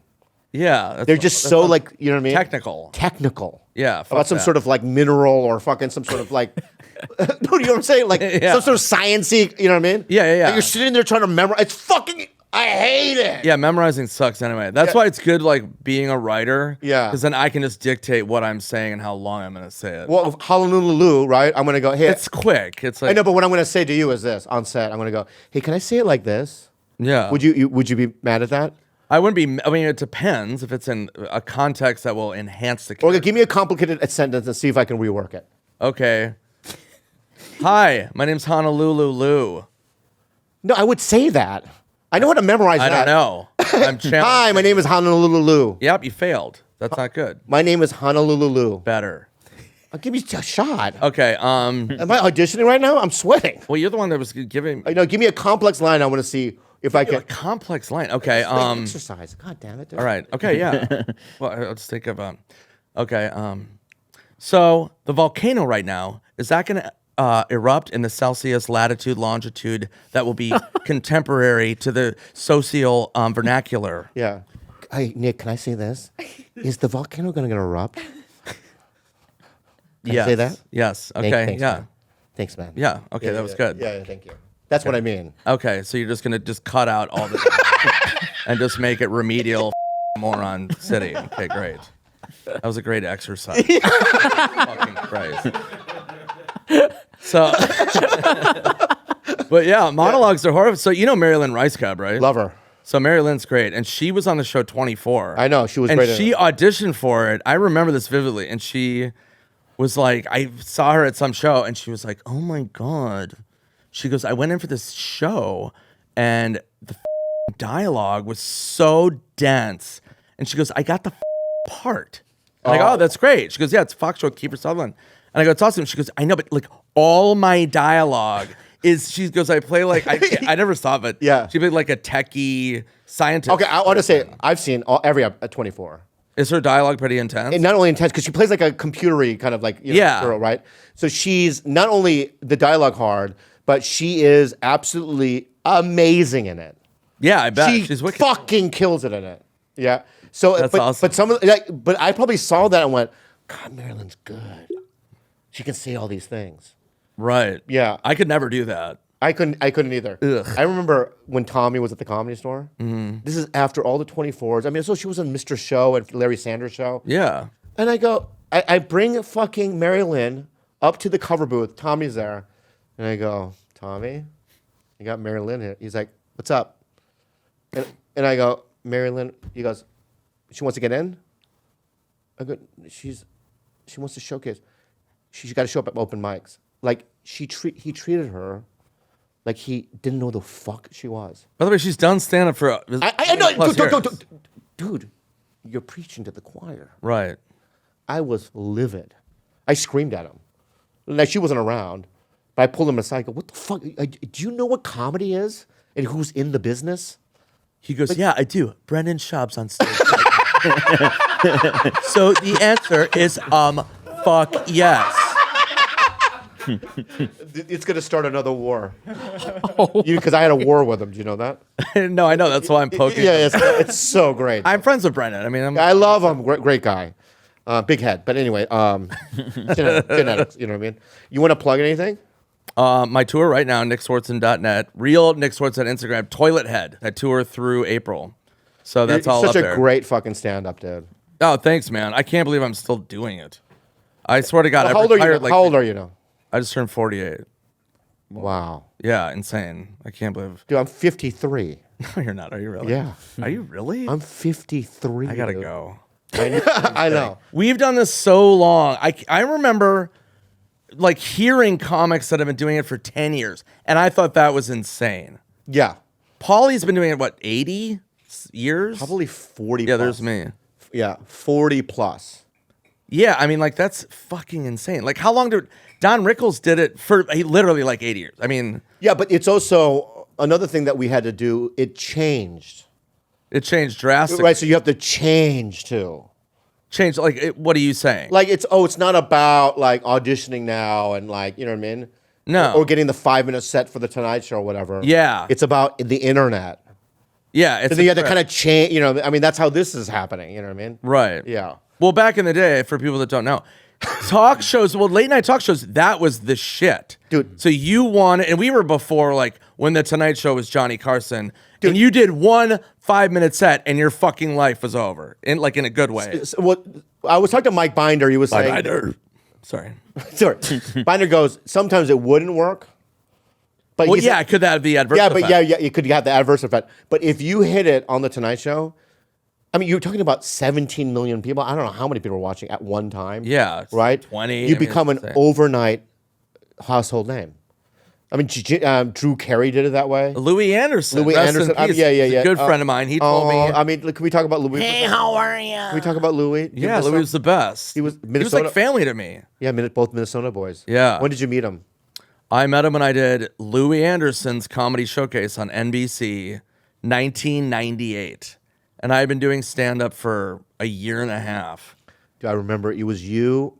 Yeah. They're just so like, you know what I mean? technical. Technical. Yeah, fuck about some that. sort of like mineral or fucking some sort of like, dude, you know what I'm saying? Like Yeah. some sort of sciencey, you know what I mean? Yeah, yeah, yeah. And you're sitting there trying to memorize. It's fucking, I hate it. Yeah, memorizing sucks anyway. That's why it's good, like, being a writer. Yeah. Because then I can just dictate what I'm saying and how long I'm going to say it. Well, Honolulu, right? I'm going to go, hey, It's quick. It's like, I know, but what I'm going to say to you is this on set. I'm going to go, hey, can I say it like this? yeah. Would you be mad at that? I wouldn't be, I mean, it depends if it's in a context that will enhance the Or character. give me a complicated sentence and see if I can rework it. Okay. Hi, my name's Honolulu. No, I would say that. I know how to memorize I that. don't know. I'm challenged. Hi, my name is Honolulu. Yep, you failed. That's not good. My name is Honolulu. Better. I'll give you a shot. Okay. Am I auditioning right now? I'm sweating. Well, you're the one that was giving I know. Give me a complex line. I want to see if I a can. complex line. Okay. Exercise. God damn it. Dude. All right. Okay. Yeah. Well, let's think of okay. So the volcano right now, is that going to erupt in the Celsius latitude longitude that will be contemporary to the social vernacular? Yeah. Hey, Nick, can I say this? Is the volcano going to erupt? Can I say that? Yes. Okay. Thanks, yeah. man. Thanks, man. Yeah. Okay. that was good. Yeah, thank you. That's what I mean. Okay. So you're just going to just cut out all the and just make it remedial moron city. Okay. Great. That was a great exercise. Fucking Christ. So, but yeah, monologues are horrible. So you know Marilyn Rice Cub, right? Love her. So Mary Lynn's great, and she was on the show 24. I know, she was and great in she it. auditioned for it. I remember this vividly, and she was like, I saw her at some show, and she was like, "Oh my god," she goes, "I went in for this show, and the dialogue was so dense," and she goes, "I got the part." And I go, "Oh, that's great." She goes, "Yeah, it's Foxtrot, Kiefer Sutherland," and I go, "It's awesome." She goes, "I know, but like all my dialogue." She goes, I play like, I never saw it, but Yeah. she played like a techie scientist. Okay, I want to say I've seen every 24. Is her dialogue pretty intense? And not only intense, because she plays like a computery kind of like Yeah. girl, right? So she's not only the dialogue hard, but she is absolutely amazing in it. Yeah, I bet. She She's wicked. fucking kills it in it. Yeah. So That's but, awesome. But some of but I probably saw that and went, God, Marilyn's good. She can say all these things. Right. Yeah. I could never do that. I couldn't either. Ugh. I remember when Tommy was at the Comedy Store. Mm-hmm. This is after all the 24s. I mean, so she was on Mr. Show and Larry Sanders Show. Yeah. And I go, I bring fucking Mary Lynn up to the cover booth. Tommy's there. And I go, Tommy, you got Mary Lynn here. He's like, what's up? And I go, Mary Lynn, he goes, she wants to get in? I go, she wants to showcase. She's got to show up at open mics. Like, he treated her like he didn't know the fuck she was. By the way, she's done stand up for I know, plus years. dude, you're preaching to the choir. Right. I was livid. I screamed at him. Now, she wasn't around, but I pulled him aside. I go, what the fuck? Do you know what comedy is and who's in the business? He goes, yeah, I do. Brendan Schaub's on stage. So the answer is fuck yes. It's going to start another war. Because I had a war with him. Do you know that? No, I know. That's why I'm poking. Yeah, it's so great. I'm friends with Brendan. I mean, I love him. Great guy. Big head. But anyway, genetics, you know what I mean? You want to plug anything? my tour right now, nickswartzen.net. Real Nick Swartzen on Instagram. Toilet Head. That tour through April. So that's all You're up such there. a great fucking stand-up, dude. Oh, thanks, man. I can't believe I'm still doing it. I swear to God, Well, I've how old are you? retired, How old are you now? I just turned 48. Wow. Yeah, insane. I can't believe. Dude, I'm 53. No, you're not. Are you really? Yeah. Are you really? I'm 53. I gotta dude. go. I know. We've done this so long. I remember like hearing comics that have been doing it for 10 years, and I thought that was insane. Yeah. Paulie's been doing it, what, 80 years? Probably 40 Yeah, plus. there's me. Yeah, 40 plus. Yeah, I mean, like, that's fucking insane. Like, how long did Don Rickles did it for literally like 80 years? I mean, Yeah, but it's also another thing that we had to do. It changed. it changed drastically. Right, so you have to change too. Changed, like, what are you saying? Like it's not about like auditioning now and like, you know what I mean? No. Or getting the 5-minute set for the Tonight Show or whatever. Yeah. It's about the internet. Yeah, it's And then you have to kind of change, you know, I mean, that's how this is happening, you know what I mean? right. Yeah. Well, back in the day, for people that don't know, talk shows, late night talk shows, that was the shit. Dude. So you won, and we were before, like, when The Tonight Show was Johnny Carson, and you did one 5-minute set, and your fucking life was over, in a good way. What I was talking to Mike Binder. He was saying, Sorry. sorry. Binder goes, sometimes it wouldn't work. But Well, he yeah, said- could that be adverse? yeah, effect? but yeah, you could have the adverse effect. But if you hit it on the Tonight Show, I mean, you're talking about 17 million people. I don't know how many people are watching at one time. Yeah, it's right. 20. You I mean, become an it's insane. overnight household name. I mean, Drew Carey did it that way. Louis Anderson. Louis rest in Anderson. peace. Yeah. He's a good friend of mine. He told me. I mean, can we talk about Louis? Hey, how are you? Can we talk about Louis? Give Yeah, us Louis some- was the best. He was He was Minnesota. like family to me. Yeah, both Minnesota boys. Yeah. When did you meet him? I met him when I did Louis Anderson's comedy showcase on NBC, 1998, and I had been doing stand up for a year and a half. Do I remember? It was you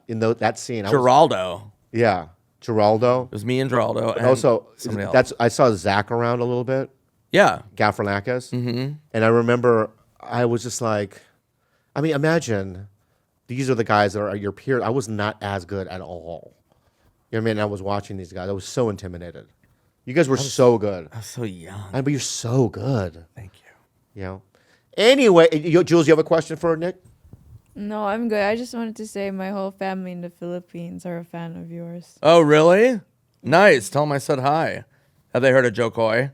in that scene. Geraldo. Yeah, Geraldo. It was me and Geraldo. And Also, somebody else. I saw Zach around a little bit, Yeah. Gafferlakis. Mm-hmm. And I remember I was just like, I mean, imagine these are the guys that are your peers. I was not as good at all. You know what I mean? I was watching these guys. I was so intimidated. You guys were so good. I was so young. But you're so good. Thank you. You know? Anyway, Jules, you have a question for Nick? No, I'm good. I just wanted to say my whole family in the Philippines are a fan of yours. Oh, really? Nice. Tell them I said hi. Have they heard of Joe Coy?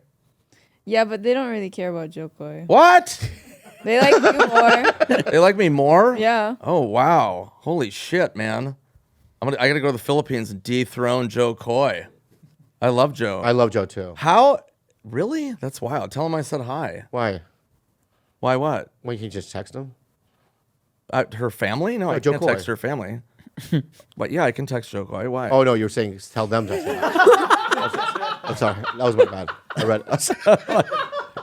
Yeah, but they don't really care about Jokoy. What? They like you more. They like me more? Yeah. Oh, wow. Holy shit, man. I gotta go to the Philippines and dethrone Joe Coy. I love Joe. I love Joe too. How? Really? That's wild. Tell him I said hi. Why? Why what? Why can't you just text him? Her family? No, I Joe can't Coy. text her family. But yeah, I can text Joe Coy. Why? Oh no, you were saying tell them to. I'm sorry, that was my bad. I read.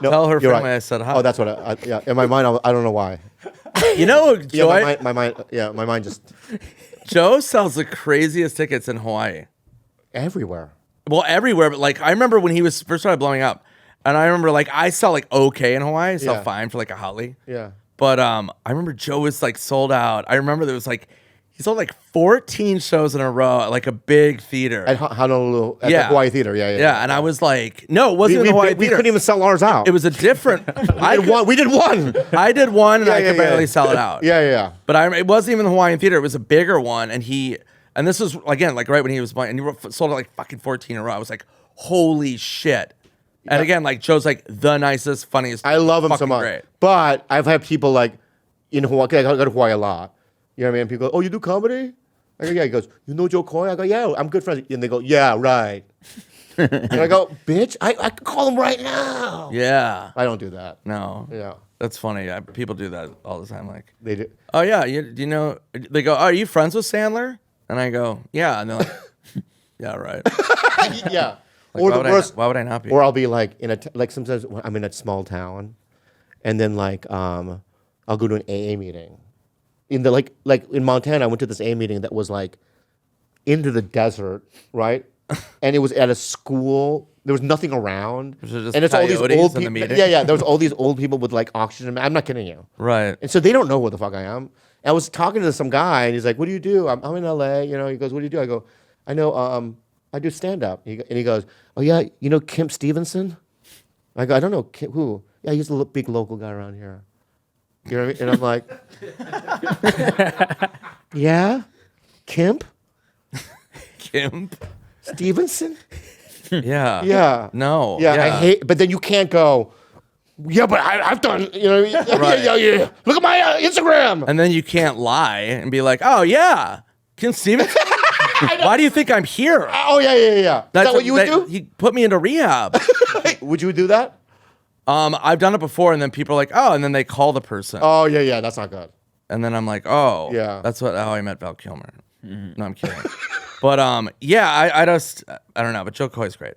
No, Tell her you're family I said hi. Oh, that's what. Yeah, in my mind, I don't know why. You know, Yeah, Joe, my mind. Yeah, my mind just Joe sells the craziest tickets in Hawaii. everywhere. Well, everywhere, but like I remember when he was first started blowing up, and I remember like I sell like okay in Hawaii, I sell Yeah. fine for like a Holly. Yeah. But I remember Joe was like sold out. I remember there was like he sold like 14 shows in a row at like a big theater. At Honolulu, at Yeah. the Hawaii Theater. Yeah. yeah, and I was like, no, it wasn't in the Hawaii we theater. couldn't even sell ours out. It was a different. We did one. I did one, and Yeah, I yeah, could yeah. barely sell it out. Yeah. But it wasn't even the Hawaiian theater. It was a bigger one, and this was again like right when he was playing, and he sold it like fucking 14 in a row. I was like, holy shit. And again, like Joe's like the nicest, funniest. I love him so fucking much. Great. But I've had people like in Hawaii. I go to Hawaii a lot. You know what I mean? People go, "Oh, you do comedy?" I go, "Yeah." He goes, "You know Joe Coy?" I go, "Yeah, I'm good friends." And they go, "Yeah, right." And I go, "Bitch, I could call him right now." Yeah. I don't do that. No. Yeah, That's funny. People do that all the time. Like, they do. oh yeah, do you know? They go, oh, are you friends with Sandler? And I go, yeah. And they're like, yeah, right. Yeah. Like, Or why, the would worst. why would I not be? Or I'll be like like sometimes when I'm in a small town, and then like I'll go to an AA meeting. In the like in Montana, I went to this AA meeting that was like into the desert, right? And it was at a school. There was nothing around. Was it just and it's all these coyotes old in the people. meeting? Yeah. There was all these old people with like oxygen. I'm not kidding you. Right. And so they don't know who the fuck I am. And I was talking to some guy, and he's like, "What do you do?" I'm in LA. You know, he goes, "What do you do?" I go, "I know. I do stand up." And he goes, "Oh yeah, you know Kemp Stevenson?" I go, "I don't know who." Yeah, he's a big local guy around here. You know what I mean? And I'm like, "Yeah, Kemp Kim. Stevenson." Yeah. Yeah. No. Yeah, I hate. But then you can't go. Yeah, but I've done. You know. Right. Yeah. Look at my Instagram. And then you can't lie and be like, oh yeah, Kim Stevens. Why do you think I'm here? Oh yeah. Is that what you would do? He put me into rehab. Would you do that? I've done it before, and then people are like, oh, and then they call the person, Oh yeah. That's not good. and then I'm like, oh, Yeah. that's how I met Val Kilmer. No, I'm kidding. But yeah, I don't know, but Joe Coy's great.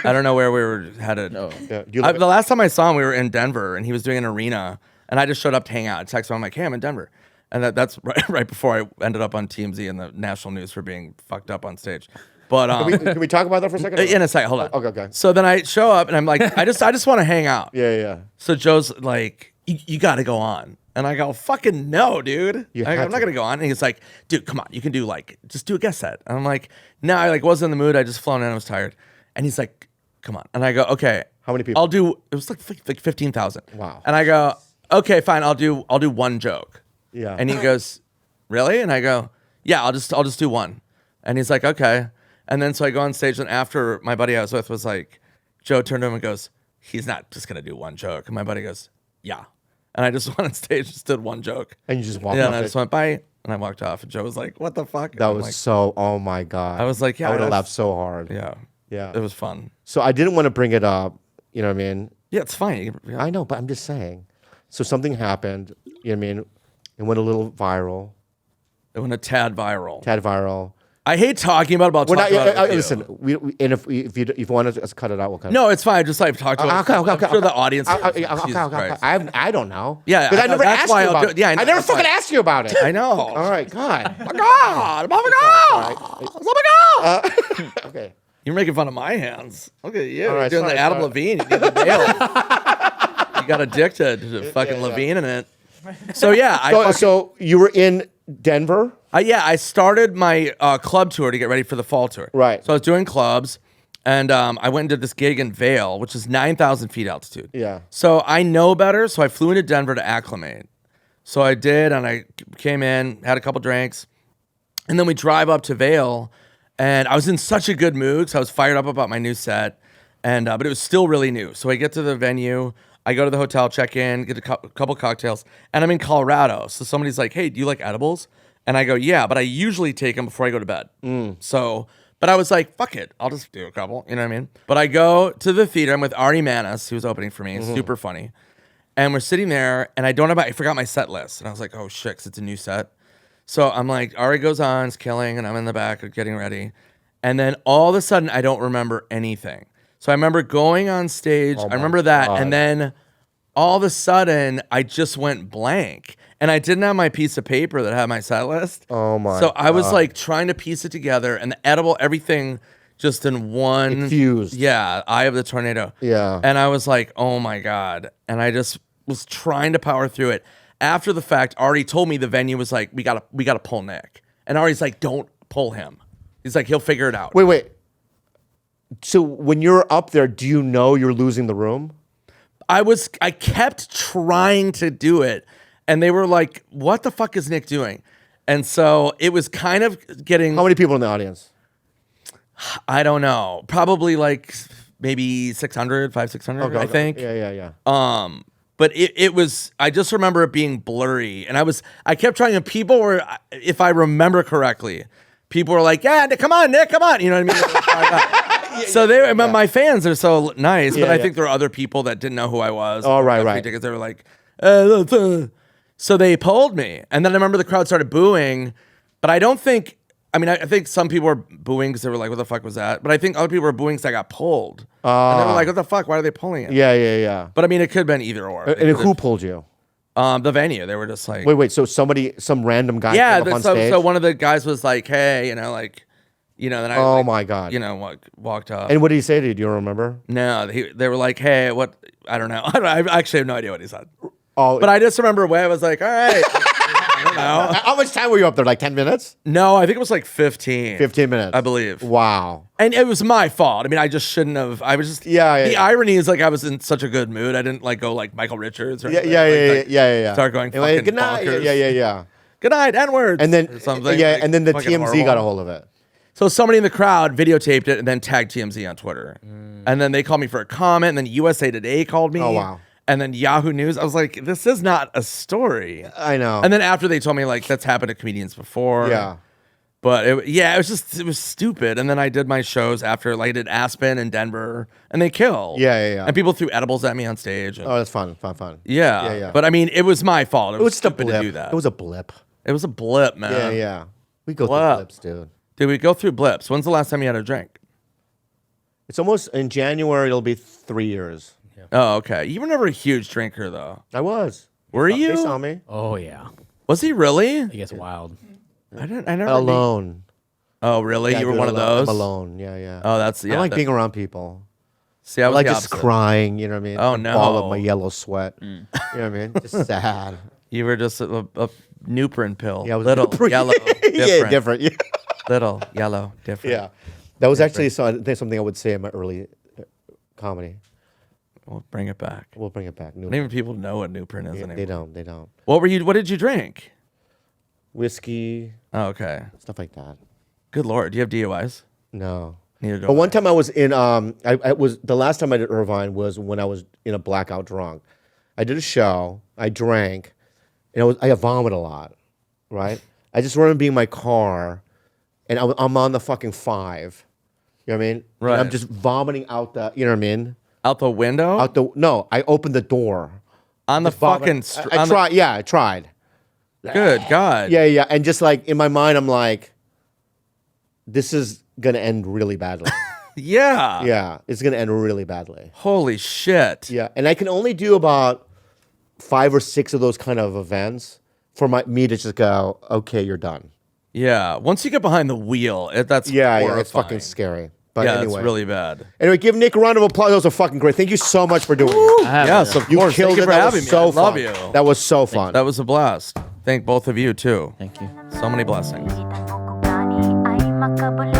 I don't know where we were headed. No. Yeah. Do you look The last time I saw him, we were in Denver, and he was doing an arena, and I just showed up to hang out. I texted him, I'm like, hey, I'm in Denver. And that's right before I ended up on TMZ and the national news for being fucked up on stage. But Can we talk about that for a second? in a second, hold on. Okay. So then I show up, and I'm like, I just want to hang out. Yeah. So Joe's like, you got to go on. And I go, fucking no, dude. You I'm had not to. gonna go on. And he's like, dude, come on, you can do like, just do a guest set. And I'm like, no, I like wasn't in the mood. I just flown in. I was tired. And he's like, come on. And I go, okay. How many people? I'll do. It was like 15,000. Wow. And I go, okay, fine. I'll do one joke. Yeah. And he goes, really? And I go, yeah, I'll just do one. And he's like, okay. And then so I go on stage, and after my buddy I was with was like, Joe turned to him and goes, he's not just gonna do one joke. And my buddy goes, yeah. And I just went on stage, just did one joke. And you just walked Yeah, off and I it? just went bye, and I walked off. And Joe was like, "What the fuck?" That I'm was like, so. Oh my god. I was like, yeah, I would have that's- laughed so hard. yeah, Yeah. it was fun. So I didn't want to bring it up. You know what I mean? Yeah, it's fine. Yeah. I know, but I'm just saying. So something happened. You know what I mean? It went a little viral. It went a tad viral. Tad viral. I hate talking about We're not, talking about it with you. listen. And if you want to cut it out, we'll cut it. No, it's fine. Just like talk to Okay, it. I'm sure the audience. Jesus Okay. Christ. I don't know. Yeah, because I I know, never that's asked why you I'll about do it. it. Yeah, I know, I never that's why- fucking asked you about it. I know. All right, God. Oh my God! Oh my God! Okay. You're making fun of my hands. Look at you. All right, You're doing sorry, the Adam sorry. Levine. You need the nail. You got addicted to fucking Levine in it. So yeah, So you were in Denver. I started my club tour to get ready for the fall tour. Right. So I was doing clubs, and I went and did this gig in Vail, which is 9,000 feet altitude. Yeah. So I know better, so I flew into Denver to acclimate. So I did, and I came in, had a couple drinks, and then we drive up to Vail, and I was in such a good mood, so I was fired up about my new set, and but it was still really new. So I get to the venue, I go to the hotel, check in, get a couple cocktails, and I'm in Colorado. So somebody's like, hey, do you like edibles? And I go, yeah, but I usually take them before I go to bed. So, but I was like, fuck it, I'll just do a couple, you know what I mean? But I go to the theater, I'm with Ari Manis, who was opening for me, super funny. And we're sitting there, and I forgot my set list. And I was like, oh shit, 'cause it's a new set. So I'm like, Ari goes on, it's killing, and I'm in the back getting ready. And then all of a sudden, I don't remember anything. So I remember going on stage, I remember that, God. and then all of a sudden, I just went blank. And I didn't have my piece of paper that had my set list. Oh my So I was God. like trying to piece it together, and the edible, everything just in one. It fused. Yeah, Eye of the Tornado. Yeah. And I was like, oh my God. And I just was trying to power through it. After the fact, Ari told me the venue was like, we gotta pull Nick. And Ari's like, don't pull him. He's like, he'll figure it out. Wait. So when you're up there, do you know you're losing the room? I kept trying to do it, and they were like, what the fuck is Nick doing? And so it was kind of getting, How many people in the audience? I don't know, probably like maybe 600, I think. Yeah. But it was, I just remember it being blurry, and I kept trying, and people were, if I remember correctly, people were like, yeah, Nick, come on, you know what I mean? So my fans are so nice, but I think there were other people that didn't know who I was. Oh, right, Got free right. Tickets. They were like, so they pulled me, and then I remember the crowd started booing, but I think some people were booing because they were like, what the fuck was that? But I think other people were booing because I got pulled. And they were like, what the fuck? Why are they pulling it? Yeah. But I mean, it could have been either or. And who pulled you? The venue. They were just like, Wait. So some random guy yeah. came up on stage? So one of the guys was like, hey, then I, Oh my God. walked up. And what did he say to you? Do you remember? No, they were like, hey, what? I don't know. I actually have no idea what he said. Oh, But I just remember I was like, all right. I don't know. how much time were you up there? Like 10 minutes? No, I think it was like 15. 15 minutes. I believe. Wow. And it was my fault. I mean, I just shouldn't have. I was just. Yeah. The irony is, like, I was in such a good mood. I didn't like go like Michael Richards or anything. Yeah. Start going And like, fucking good night. bonkers. Yeah. Good night, N-words. And then or something. Yeah, like, and then the fucking TMZ horrible. got a hold of it. So somebody in the crowd videotaped it and then tagged TMZ on Twitter. And then they called me for a comment. And then USA Today called me. Oh, wow. And then Yahoo News. I was like, this is not a story. I know. And then after they told me, like, that's happened to comedians before. Yeah. But it was stupid. And then I did my shows after, like, I did Aspen and Denver, and they killed. Yeah. And people threw edibles at me on stage. And, Oh, that's fun. yeah. But I mean, it was my fault. It was just a stupid blip. to do that. It was a blip. It was a blip, man. Yeah. We go Blip. through blips, dude. Did we go through blips? When's the last time you had a drink? It's almost in January. It'll be 3 years. Oh, okay. You were never a huge drinker, though. I was. Were They you? saw me Oh yeah, Was he really? it gets wild. I never. alone. Oh, really? Yeah, you were dude, one of alone. those? I'm alone. Yeah. Oh, that's I like being around people. See, I I was like the just opposite. crying. You know what I mean? Oh, A ball of no. my yellow sweat. You know what I mean? Just sad. You were just a Nuprin pill. Yeah, I was little Nuprin. yellow, different. Yeah, different. Yeah. Little yellow, different. Yeah. That was actually something I would say in my early comedy. We'll bring it back. We'll bring it back. Not even people know what Nuprin is anymore. They don't. They don't. What did you drink? Whiskey, Oh, okay. stuff like that. Good Lord. Do you have DUIs? No. Neither do But I. one time I was in, I was, the last time I did Irvine was when I was in a blackout drunk. I did a show, I drank, and I vomit a lot, right? I just remember being in my car, and I'm on the fucking 5. You know what I mean? Right. And I'm just vomiting out the, you know what I mean? Out the window? No, I opened the door. On the Just vomit. fucking... I tried, yeah, I tried. Good God. Yeah. And just like, in my mind, I'm like, this is going to end really badly. Yeah. Yeah, it's going to end really badly. Holy shit. Yeah, and I can only do about 5 or 6 of those kind of events for me to just go, okay, you're done. Yeah. Once you get behind the wheel, that's Yeah, horrifying. it's fucking scary. But Yeah, anyway. it's really bad. Anyway, give Nick a round of applause. That was fucking great. Thank you so much for doing it. Yes, of You course. killed Thank you it. for That having was me. so I love fun. you. That was so fun. That was a blast. Thank both of you, too. Thank you. So many blessings. Ay makabuluhan